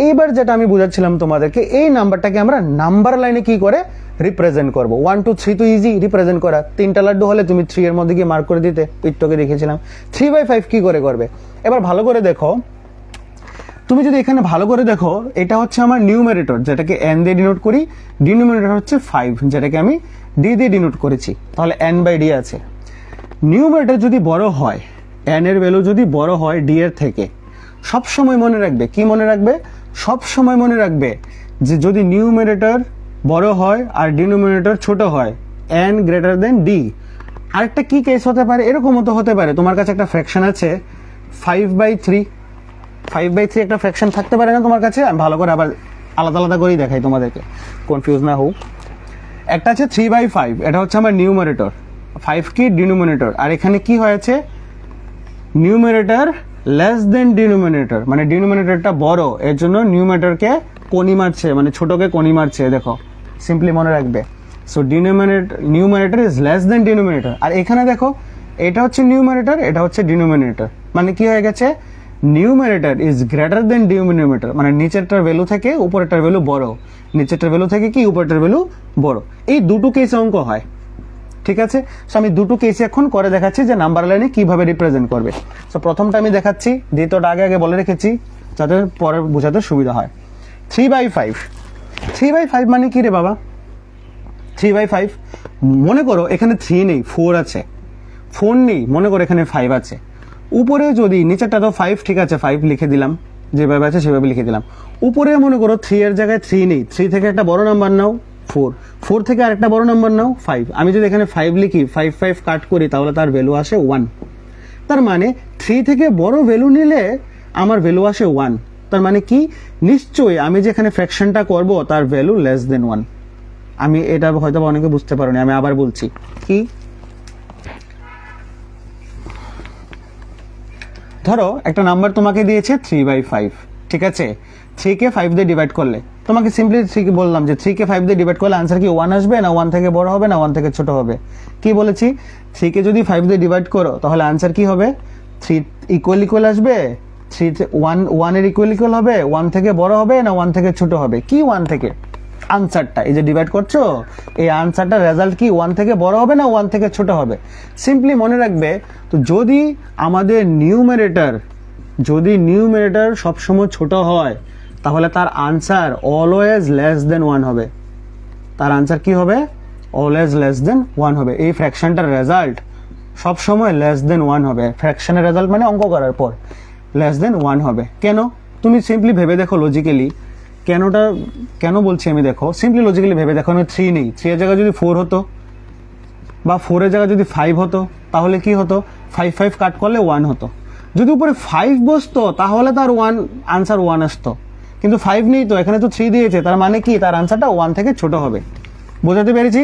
এইবার যেটা আমি বুঝাচ্ছিলাম তোমাদেরকে, এই নাম্বারটাকে আমরা নাম্বার লাইনে কি করে রিপ্রেজেন্ট করবো। 1 2 3 তো ইজি রিপ্রেজেন্ট করা। 3টা লাড্ডু হলে তুমি 3 এর মধ্যে গিয়ে মার্ক করে দিতে, একটুকে দেখেছিলাম। 3/5 কি করে করবে? এবার ভালো করে দেখো, তুমি যদি এখানে ভালো করে দেখো, এটা হচ্ছে আমার নিউমারেটর, যেটাকে n দিয়ে ডিনোট করি, ডিনোমিনেটর হচ্ছে 5, যেটাকে আমি d দিয়ে ডিনোট করেছি, তাহলে n/d আছে। নিউমারেটর যদি বড় হয়, n এর ভ্যালু যদি বড় হয় d এর থেকে, সবসময় মনে রাখবে, কি মনে রাখবে? সবসময় মনে রাখবে যে যদি নিউমারেটর বড় হয় আর ডিনোমিনেটর ছোট হয়, n গ্রেটার দেন d। আরেকটা কি কেস হতে পারে? এরকমও তো হতে পারে, তোমার কাছে একটা ফ্র্যাকশন আছে 5/3, 5/3 একটা ফ্র্যাকশন থাকতে পারে না তোমার কাছে? আমি ভালো করে আবার আলাদা আলাদা করেই দেখাই তোমাদেরকে, কনফিউজ না হোক। একটা আছে 3/5, এটা হচ্ছে আমার নিউমারেটর, 5 কি ডিনোমিনেটর। আর এখানে কি হয়েছে? নিউমারেটর লেস দেন ডিনোমিনেটর, মানে ডিনোমিনেটরটা বড়, এর জন্য নিউমারেটরকে কোনি মারছে, মানে ছোটকে কোনি মারছে। দেখো সিম্পলি মনে রাখবে। So numerator is less than denominator. আর এখানে দেখো, এটা হচ্ছে নিউমারেটর, এটা হচ্ছে ডিনোমিনেটর, মানে কি হয়ে গেছে? Numerator is greater than denominator, মানে নিচেরটার ভ্যালু থেকে উপরেরটার ভ্যালু বড়, নিচেরটার ভ্যালু থেকে কি উপরেরটার ভ্যালু বড়। এই দুটো কেসে অঙ্ক হয়, ঠিক আছে। সো আমি দুটো কেসে এখন করে দেখাচ্ছি যে নাম্বার লাইনে কিভাবে রিপ্রেজেন্ট করবে। সো প্রথমটা আমি দেখাচ্ছি, দ্বিতীয়টা আগে আগে বলে রেখেছি যাতে পরে বোঝাতে সুবিধা হয়। 3/5, 3/5 মানে কি রে বাবা? 3/5 মনে করো এখানে 3 নেই, 4 আছে, 4 নেই, মনে করো এখানে 5 আছে। উপরে যদি নিচেরটা তো 5, ঠিক আছে 5 লিখে দিলাম, যেভাবে আছে সেভাবে লিখে দিলাম। উপরে মনে করো 3 এর জায়গায় 3 নেই, 3 থেকে একটা বড় নাম্বার নাও 4, 4 থেকে আরেকটা বড় নাম্বার নাও 5। আমি যদি এখানে 5 লিখি, 5 কাট করি, তাহলে তার ভ্যালু আসে 1। তার মানে 3 থেকে বড় ভ্যালু নিলে আমার ভ্যালু আসে 1। তার মানে কি, নিশ্চয়ই আমি যেখানে ফ্র্যাকশনটা করব তার ভ্যালু লেস দেন 1। আমি এটা হয়তো অনেকে বুঝতে পারোনি, আমি আবার বলছি কি, ধরো একটা নাম্বার তোমাকে দিয়েছে 3/5, ঠিক আছে। 3 কে 5 দিয়ে ডিভাইড করলে, তোমাকে সিম্পলি 3 কে বললাম যে 3 কে 5 দিয়ে ডিভাইড করলে আনসার কি 1 আসবে, না 1 থেকে বড় হবে, না 1 থেকে ছোট হবে? কি বলেছি, 3 কে যদি 5 দিয়ে ডিভাইড করো তাহলে আনসার কি হবে? 3 ইকুয়াল আসবে, 1 এর ইকুয়াল হবে, 1 থেকে বড় হবে, না 1 থেকে ছোট হবে? কি 1 থেকে? আনসারটা এই যে ডিভাইড করছো, এই আনসারটা রেজাল্ট কি 1 থেকে বড় হবে, না 1 থেকে ছোট হবে? সিম্পলি মনে রাখবে, তো যদি আমাদের নিউমারেটর সবসময় ছোট হয় তাহলে তার আনসার অলওয়েজ লেস দেন 1 হবে। তার আনসার কি হবে? অলওয়েজ লেস দেন 1 হবে। এই ফ্র্যাকশনটার রেজাল্ট সবসময় লেস দেন 1 হবে। ফ্র্যাকশনের রেজাল্ট মানে অঙ্ক করার পর লেস দেন 1 হবে। কেন? তুমি সিম্পলি ভেবে দেখো লজিক্যালি, কেন বলছি আমি, দেখো সিম্পলি লজিক্যালি ভেবে দেখো, আমি 3 নেই, 3 এর জায়গায় যদি 4 হতো, বা 4 এর জায়গায় যদি 5 হতো, তাহলে কি হতো? 5 কাট করলে 1 হতো। যদি উপরে 5 বসতো তাহলে তার আনসার 1 আসতো, কিন্তু 5 নেই, তো এখানে তো 3 দিয়েছে, তার মানে কি তার আনসারটা 1 থেকে ছোট হবে। বোঝাতে পেরেছি?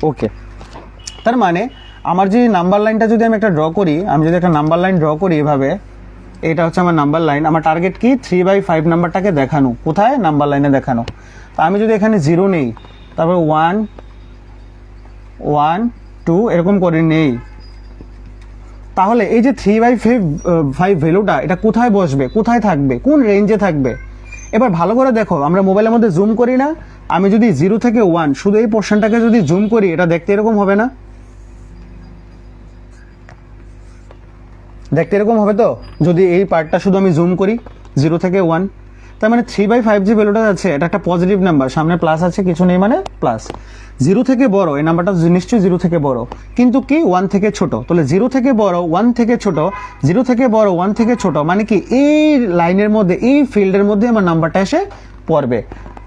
ওকে। তার মানে আমার যে নাম্বার লাইনটা যদি আমি একটা ড্র করি, আমি যদি একটা নাম্বার লাইন ড্র করি এভাবে, এটা হচ্ছে আমার নাম্বার লাইন। আমার টার্গেট কি? 3/5 নাম্বারটাকে দেখানো। কোথায়? নাম্বার লাইনে দেখানো। তো আমি যদি এখানে 0 নেই, তারপর 1 1 2 এরকম করে নেই, তাহলে এই যে 3/5 ভ্যালুটা এটা কোথায় বসবে, কোথায় থাকবে, কোন রেঞ্জে থাকবে? এবার ভালো করে দেখো, আমরা মোবাইলের মধ্যে জুম করি না, আমি যদি 0 থেকে 1 শুধু এই পোর্শনটাকে যদি জুম করি, এটা দেখতে এরকম হবে না? দেখতে এরকম হবে তো, যদি এই পার্টটা শুধু আমি জুম করি 0 থেকে 1। তার মানে 3/5 যে ভ্যালুটা আছে এটা একটা পজিটিভ নাম্বার, সামনে প্লাস আছে, কিছু নেই মানে প্লাস। 0 থেকে বড়, এই নাম্বারটা নিশ্চয়ই 0 থেকে বড়, কিন্তু কি 1 থেকে ছোট। তাহলে 0 থেকে বড় 1 থেকে ছোট, 0 থেকে বড় 1 থেকে ছোট, মানে কি এই লাইনের মধ্যে, এই ফিল্ডের মধ্যে আমার নাম্বারটা এসে পড়বে।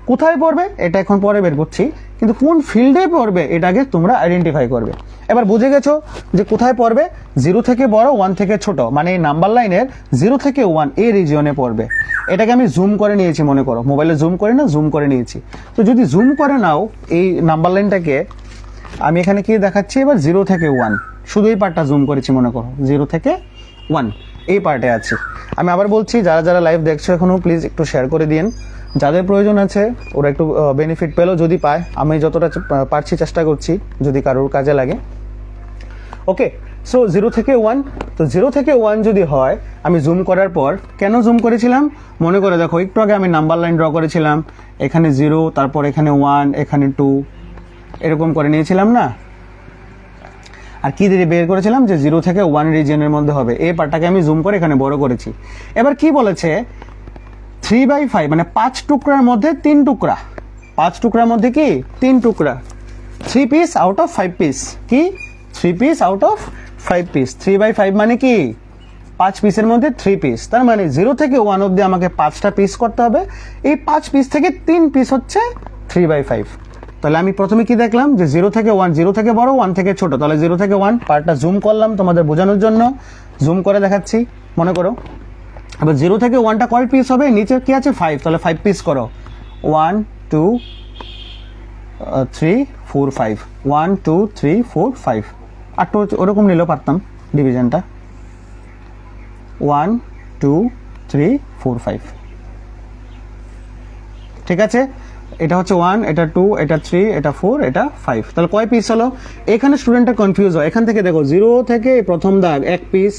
কোথায় পড়বে এটা এখন পরে বের করছি, কিন্তু কোন ফিল্ডে পড়বে এটা আগে তোমরা আইডেন্টিফাই করবে। এবার বুঝে গেছো যে কোথায় পড়বে? 0 থেকে বড় 1 থেকে ছোট, মানে এই নাম্বার লাইনের 0 থেকে 1 এই রিজিয়নে পড়বে। এটাকে আমি জুম করে নিয়েছি, মনে করো মোবাইলে জুম করে না, জুম করে নিয়েছি। তো যদি জুম করে নাও এই নাম্বার লাইনটাকে, আমি এখানে কি দেখাচ্ছি এবার 0 থেকে 1, শুধু এই পার্টটা জুম করেছি, মনে করো 0 থেকে 1 এই পার্টে আছে। আমি আবার বলছি, যারা যারা লাইভ দেখছো এখনো প্লিজ একটু শেয়ার করে দিন, যাদের প্রয়োজন আছে ওরা একটু বেনিফিট পেলো, যদি পায়, আমি যতটা পারছি চেষ্টা করছি যদি কারোর কাজে লাগে। ওকে, সো 0 থেকে 1, তো 0 থেকে 1 যদি হয়, আমি জুম করার পর, কেন জুম করেছিলাম মনে করে দেখো, একটু আগে আমি নাম্বার লাইন ড্র করেছিলাম, এখানে 0, তারপর এখানে 1, এখানে 2 এরকম করে নিয়েছিলাম না? আর কি দিয়ে বের করেছিলাম যে 0 থেকে 1 রিজিয়নের মধ্যে হবে। এই পার্টটাকে আমি জুম করে এখানে বড় করেছি। এবার কি বলেছে, 3/5 মানে 5 টুকরার মধ্যে 3 টুকরা, 5 টুকরার মধ্যে কি 3 টুকরা, 3 পিস আউট অফ 5 পিস, কি 3 পিস আউট অফ 5 পিস। 3/5 মানে কি 5 পিসের মধ্যে 3 পিস। তার মানে 0 থেকে 1 অবধি আমাকে 5টা পিস করতে হবে। এই 5 পিস থেকে 3 পিস হচ্ছে 3/5। তাহলে আমি প্রথমে কি দেখলাম যে 0 থেকে 1, 0 থেকে বড় 1 থেকে ছোট, তাহলে 0 থেকে 1 পার্টটা জুম করলাম তোমাদের বোঝানোর জন্য, জুম করে দেখাচ্ছি মনে করো। এবার 0 থেকে 1টা কয় পিস হবে, নিচে কি আছে 5, তাহলে 5 পিস করো, 1 2 3 4 5, 1 2 3 4 5, আর তো ওরকম নিলেও পারতাম ডিভিশনটা, 1 2 3 4 5, ঠিক আছে। এটা হচ্ছে 1, এটা 2, এটা 3, এটা 4, এটা 5, তাহলে কয় পিস হলো? এখানে স্টুডেন্টটা কনফিউজ হয়, এখান থেকে দেখো 0 থেকে প্রথম দাগ 1 পিস,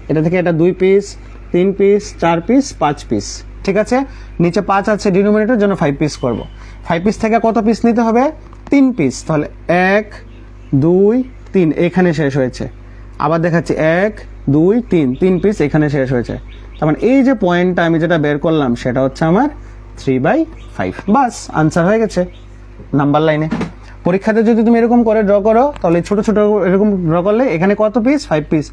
এটা থেকে এটা 2 পিস, 3 পিস, 4 পিস, 5 পিস, ঠিক আছে। নিচে 5 আছে ডিনোমিনেটর, জন্য 5 পিস করব। 5 পিস থেকে কত পিস নিতে হবে? 3 পিস। তাহলে 1 2 3 এখানে শেষ হয়েছে। আবার দেখাচ্ছি 1 2 3 3 পিস এখানে শেষ হয়েছে। তার মানে এই যে পয়েন্টটা আমি যেটা বের করলাম সেটা হচ্ছে আমার 3/5। বাস, আনসার হয়ে গেছে নাম্বার লাইনে। পরীক্ষাতে যদি তুমি এরকম করে ড্র করো তাহলে ছোট ছোট এরকম ড্র করলে এখানে কত পিস? 5 পিস।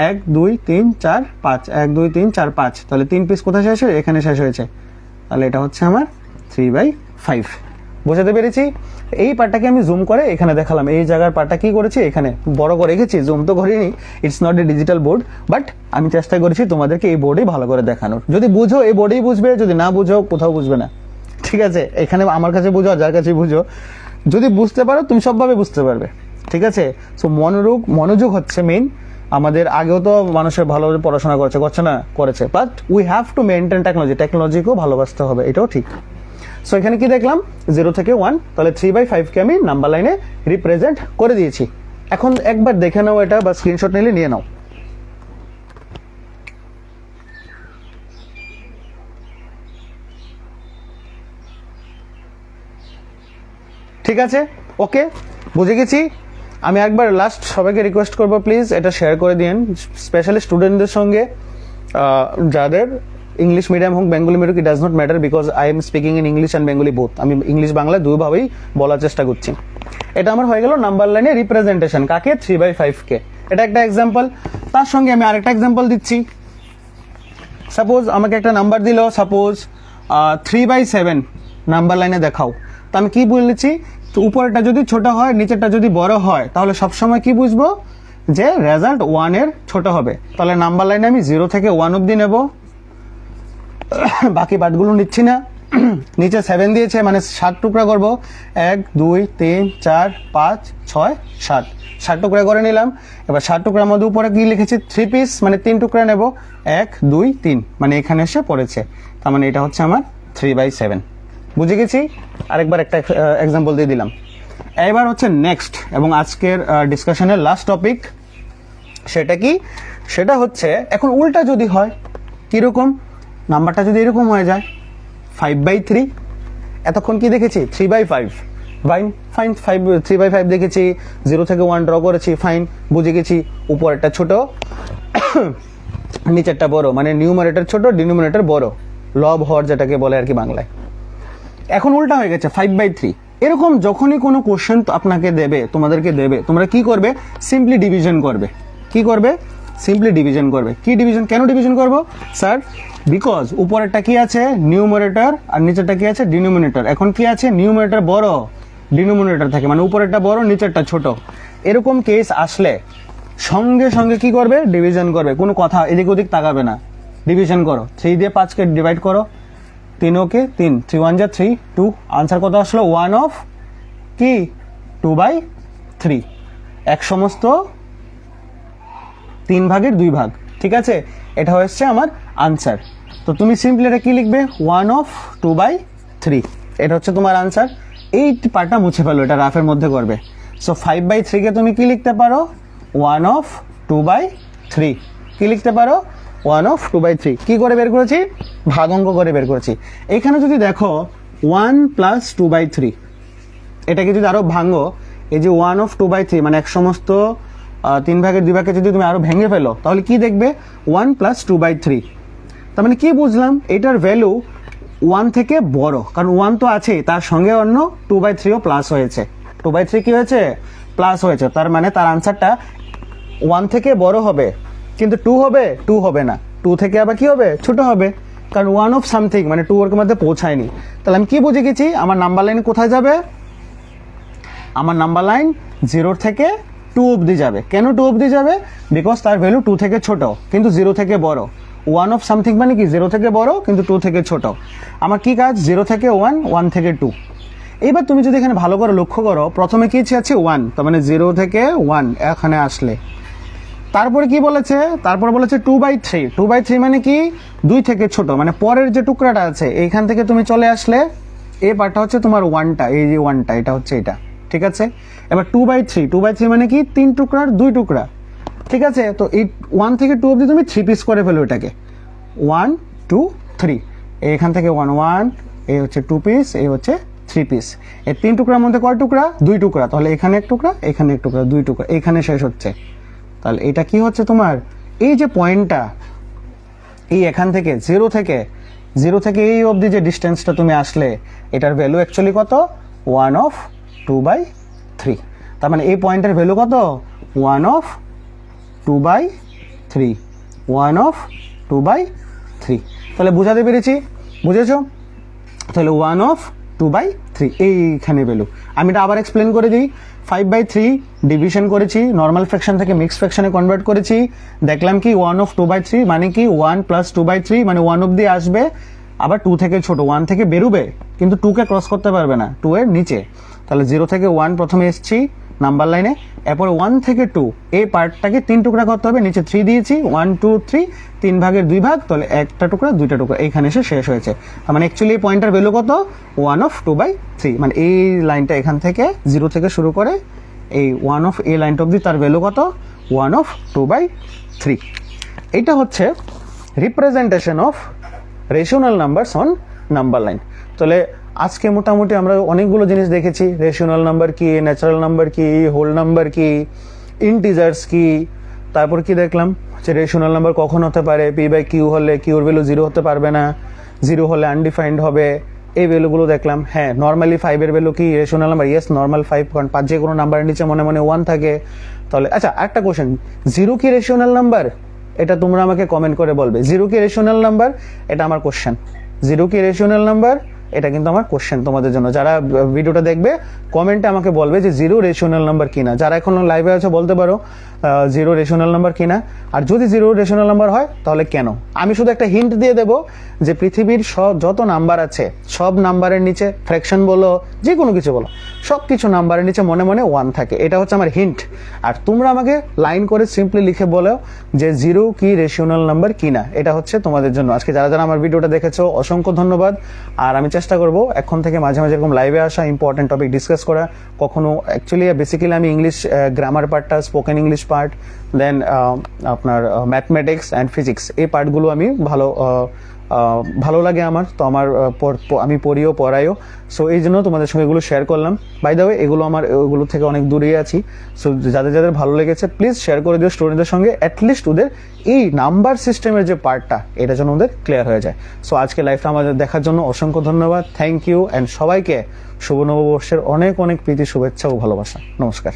1 2 3 4 5, 1 2 3 4 5, তাহলে 3 পিস কোথায় শেষ হয়েছে? এখানে শেষ হয়েছে। তাহলে এটা হচ্ছে আমার 3/5। বোঝাতে পেরেছি? এই পার্টটাকে আমি জুম করে এখানে দেখালাম। এই জায়গার পার্টটা কি করেছি, এখানে বড় করে রেখেছি, জুম তো করিনি, it's not a digital board, but আমি চেষ্টা করেছি তোমাদেরকে এই বোর্ডেই ভালো করে দেখানোর। যদি বুঝো এই বোর্ডেই বুঝবে, যদি না বুঝো কোথাও বুঝবে না, ঠিক আছে। এখানে আমার কাছে বুঝো আর যার কাছে বুঝো, যদি বুঝতে পারো তুমি সবভাবে বুঝতে পারবে, ঠিক আছে। সো মনোযোগ হচ্ছে মেইন। আমাদের আগেও তো মানুষের ভালোভাবে পড়াশোনা করছে না, করেছে, but we have to maintain টেকনোলজিকেও ভালোবাসতে হবে, এটাও ঠিক। সো এখানে কি দেখলাম? 0 থেকে 1, তাহলে 3/5 কে আমি নাম্বার লাইনে রিপ্রেজেন্ট করে দিয়েছি। এখন একবার দেখে নাও এটা, বা স্ক্রিনশট নিলে নিয়ে নাও। ঠিক আছে, ওকে, বুঝে গেছি। আমি একবার লাস্ট সবাইকে রিকোয়েস্ট করবো, প্লিজ এটা শেয়ার করে দিন, স্পেশালি স্টুডেন্টদের সঙ্গে, যাদের ইংলিশ মিডিয়াম হোক Bengali medium, it does not matter, because I am speaking in English and Bengali both. আমি ইংলিশ বাংলা দুইভাবেই বলার চেষ্টা করছি। এটা আমার হয়ে গেল নাম্বার লাইনে রিপ্রেজেন্টেশন, কাকে? 3/5 কে। এটা একটা এক্সাম্পল। তার সঙ্গে আমি আরেকটা এক্সাম্পল দিচ্ছি। সাপোজ আমাকে একটা নাম্বার দিল, সাপোজ 3/7 নাম্বার লাইনে দেখাও। তো আমি কি বলেছি? তো উপরেরটা যদি ছোট হয়, নিচেরটা যদি বড় হয়, তাহলে সবসময় কি বুঝবো? যে রেজাল্ট 1 এর ছোট হবে। তাহলে নাম্বার লাইনে আমি 0 থেকে 1 অব্দি নেব, বাকি পার্টগুলো নিচ্ছি না। নিচে 7 দিয়েছে, মানে 7 টুকরা করব। 1 2 3 4 5 6 7, 7 টুকরা করে নিলাম। এবার 7 টুকরার মধ্যে উপরে কি লিখেছি? 3 পিস, মানে 3 টুকরা নেব। 1 2 3, মানে এখানে এসে পড়েছে। তার মানে এটা হচ্ছে আমার 3/7। বুঝে গেছি? আরেকবার একটা এক্সাম্পল দিয়ে দিলাম। এবার হচ্ছে নেক্সট এবং আজকের ডিসকাশনের লাস্ট টপিক। সেটা কি? সেটা হচ্ছে এখন উল্টা যদি হয়, কিরকম? নাম্বারটা যদি এরকম হয়ে যায় 5/3। এতক্ষণ কি দেখেছি? 3/5। ফাইন, 3/5 দেখেছি, 0 থেকে 1 ড্র করেছি, ফাইন, বুঝে গেছি। উপরেরটা ছোট, নিচেরটা বড়, মানে নিউমারেটর ছোট, ডিনোমিনেটর বড়, লব হর যেটাকে বলে আর কি বাংলায়। এখন উল্টা হয়ে গেছে 5/3। এরকম যখনই কোনো কোশ্চেন আপনাকে দেবে, তোমাদেরকে দেবে, তোমরা কি করবে? সিম্পলি ডিভিশন করবে। কি করবে? সিম্পলি ডিভিশন করবে। কি ডিভিশন? কেন ডিভিশন করব স্যার? বিকজ উপরেরটা কি আছে? নিউমারেটর, আর নিচেরটা কি আছে? ডিনোমিনেটর। এখন কি আছে? নিউমারেটর বড়, ডিনোমিনেটর থাকে, মানে উপরেরটা বড়, নিচেরটা ছোট। এরকম কেস আসলে সঙ্গে সঙ্গে কি করবে? ডিভিশন করবে। কোনো কথা এদিক ওদিক তাকাবে না, ডিভিশন করো। 3 দিয়ে 5 কে ডিভাইড করো, 3 ওকে 3, 3 1 যা 3, 2। আনসার কত আসলো? 1 অফ কি? 2/3। এক সমস্ত 3 ভাগের 2 ভাগ, ঠিক আছে। এটা হচ্ছে আমার আনসার। তো তুমি সিম্পলি এটা কি লিখবে? 1 অফ 2/3। এটা হচ্ছে তোমার আনসার। এই পার্টটা মুছে ফেলো, এটা রাফের মধ্যে করবে। সো 5/3 কে তুমি কি লিখতে পারো? 1 অফ 2/3। কি লিখতে পারো? 1 অফ 2/3। কি করে বের করেছি? ভাগ অঙ্ক করে বের করেছি। এখানে যদি দেখো 1 প্লাস 2/3, এটাকে যদি আরো ভাঙো, এই যে 1 অফ 2/3 মানে এক সমস্ত 3 ভাগের 2 ভাগকে যদি তুমি আরো ভেঙে ফেলো, তাহলে কি দেখবে? 1 প্লাস 2/3। তার মানে কি বুঝলাম? এটার ভ্যালু 1 থেকে বড়, কারণ 1 তো আছে, তার সঙ্গে অন্য 2/3ও প্লাস হয়েছে। 2/3 কি হয়েছে? প্লাস হয়েছে। তার মানে তার আনসারটা 1 থেকে বড় হবে, কিন্তু 2 হবে? 2 হবে না। 2 থেকে আবার কি হবে? ছোট হবে, কারণ 1 অফ সামথিং মানে 2 এর মধ্যে পৌঁছায়নি। তাহলে আমি কি বুঝে গেছি? আমার নাম্বার লাইন কোথায় যাবে? আমার নাম্বার লাইন 0 থেকে 2 অবধি যাবে। কেন 2 অবধি যাবে? বিকজ তার ভ্যালু 2 থেকে ছোট, কিন্তু 0 থেকে বড়। 1 অফ সামথিং মানে কি? 0 থেকে বড়, কিন্তু 2 থেকে ছোট। আমার কি কাজ? 0 থেকে 1, 1 থেকে 2। এবার তুমি যদি এখানে ভালো করে লক্ষ্য করো, প্রথমে কি আছে? 1, তার মানে 0 থেকে 1 এখানে আসলে, তারপরে কি বলেছে? তারপরে বলেছে 2/3। 2/3 মানে কি? 2 থেকে ছোট, মানে পরের যে টুকরাটা আছে এইখান থেকে তুমি চলে আসলে, এই পার্টটা হচ্ছে তোমার 1টা, এই যে 1টা, এটা হচ্ছে এটা, ঠিক আছে। এবার 2/3 মানে কি? 3 টুকরার 2 টুকরা, ঠিক আছে। তো এই 1 থেকে 2 অবধি তুমি 3 পিস করে ফেলো এটাকে। 1 2 3, এখান থেকে 1 1, এই হচ্ছে 2 পিস, এই হচ্ছে 3 পিস। এই 3 টুকরার মধ্যে কয় টুকরা? 2 টুকরা। তাহলে এখানে 1 টুকরা, এখানে 1 টুকরা, 2 টুকরা, এখানে শেষ হচ্ছে। তাহলে এটা কি হচ্ছে তোমার, এই যে পয়েন্টটা, এই এখান থেকে জিরো থেকে এই অবধি যে ডিস্টেন্সটা তুমি আসলে, এটার ভ্যালু অ্যাকচুয়ালি কত? 1/2/3। তার মানে এই পয়েন্টের ভ্যালু কত? 1/2/3, 1/2/3। তাহলে বুঝাতে পেরেছি? বুঝেছো? তাহলে 1/2/3 এইখানে ভ্যালু। আমি এটা আবার এক্সপ্লেন করে দিই। 5/3 ডিভিশন করেছি, নর্মাল ফ্র্যাকশন থেকে মিক্সড ফ্র্যাকশনে কনভার্ট করেছি, দেখলাম কি 1/2/3 মানে কি 1 + 2/3 মানে 1 অব্দি আসবে, আবার 2 থেকে ছোট 1 থেকে বেরোবে, কিন্তু 2 কে ক্রস করতে পারবে না, 2 এর নিচে। তাহলে 0 থেকে 1 প্রথমে এসেছি নাম্বার লাইনে, এরপর 1 থেকে 2 এই পার্টটাকে 3 টুকরা করতে হবে, নিচে 3 দিয়েছি, 1 2 3, 3 ভাগের 2 ভাগ, তাহলে একটা টুকরা 2টা টুকরা এইখানে এসে শেষ হয়েছে। তার মানে অ্যাকচুয়ালি এই পয়েন্টের ভ্যালু কত? 1/2/3। মানে এই লাইনটা এখান থেকে 0 থেকে শুরু করে এই এই লাইনটা অবধি তার ভ্যালু কত? 1/2/3। এটা হচ্ছে representation of rational numbers on number line. তাহলে আজকে মোটামুটি আমরা অনেকগুলো জিনিস দেখেছি, রেশনাল নাম্বার কি, ন্যাচারাল নাম্বার কি, হোল নাম্বার কি, ইন্টিজার্স কি, তারপর কি দেখলাম যে রেশনাল নাম্বার কখন হতে পারে, p/q হলে কিউর ভ্যালু 0 হতে পারবে না, 0 হলে আনডিফাইন্ড হবে, এই ভ্যালুগুলো দেখলাম। হ্যাঁ, নর্মালি 5 এর ভ্যালু কি রেশনাল নাম্বার? ইয়েস, নর্মাল 5, কারণ 5 যে কোনো নাম্বারের নিচে মনে মনে 1 থাকে। তাহলে আচ্ছা, একটা কোশ্চেন, 0 কি রেশনাল নাম্বার? এটা তোমরা আমাকে কমেন্ট করে বলবে। 0 কি রেশনাল নাম্বার? এটা আমার কোশ্চেন। 0 কি রেশনাল নাম্বার? এটা কিন্তু আমার কোশ্চেন তোমাদের জন্য। যারা ভিডিওটা দেখবে কমেন্টে আমাকে বলবে যে 0 রেশনাল নাম্বার কিনা। যারা এখন লাইভে আছে বলতে পারো 0 রেশনাল নাম্বার কিনা, আর যদি 0 রেশনাল নাম্বার হয় তাহলে কেন। আমি শুধু একটা হিন্ট দিয়ে দেবো যে পৃথিবীর যত নাম্বার আছে সব নাম্বারের নিচে, ফ্র্যাকশন বলো যে কোনো কিছু বলো, সব কিছু নাম্বারের নিচে মনে মনে 1 থাকে। এটা হচ্ছে আমার হিন্ট। আর তোমরা আমাকে লাইন করে সিম্পলি লিখে বলো যে 0 কি রেশনাল নাম্বার কিনা। এটা হচ্ছে তোমাদের জন্য। আজকে যারা যারা আমার ভিডিওটা দেখেছো অসংখ্য ধন্যবাদ। আর আমি চেষ্টা করবো এখন থেকে মাঝে মাঝে এরকম লাইভে আসা, ইম্পর্টেন্ট টপিক ডিসকাস করা। কখনো অ্যাকচুয়ালি বেসিক্যালি আমি ইংলিশ গ্রামার পার্টটা, স্পোকেন ইংলিশ পার্ট, দেন আপনার ম্যাথমেটিক্স অ্যান্ড ফিজিক্স, এই পার্টগুলো আমি ভালো লাগে আমার। তো আমার আমি পড়িও পড়াইও, সো এই জন্য তোমাদের সঙ্গে এগুলো শেয়ার করলাম। বাই দ্য ওয়ে, এগুলো আমার ওগুলো থেকে অনেক দূরেই আছি। সো যাদের যাদের ভালো লেগেছে প্লিজ শেয়ার করে দিও স্টুডেন্টদের সঙ্গে, অ্যাটলিস্ট ওদের এই নাম্বার সিস্টেমের যে পার্টটা, এটা যেন ওদের ক্লিয়ার হয়ে যায়। সো আজকে লাইভটা আমাদের দেখার জন্য অসংখ্য ধন্যবাদ, থ্যাংক ইউ। অ্যান্ড সবাইকে শুভ নববর্ষের অনেক অনেক প্রীতি, শুভেচ্ছা ও ভালোবাসা। নমস্কার।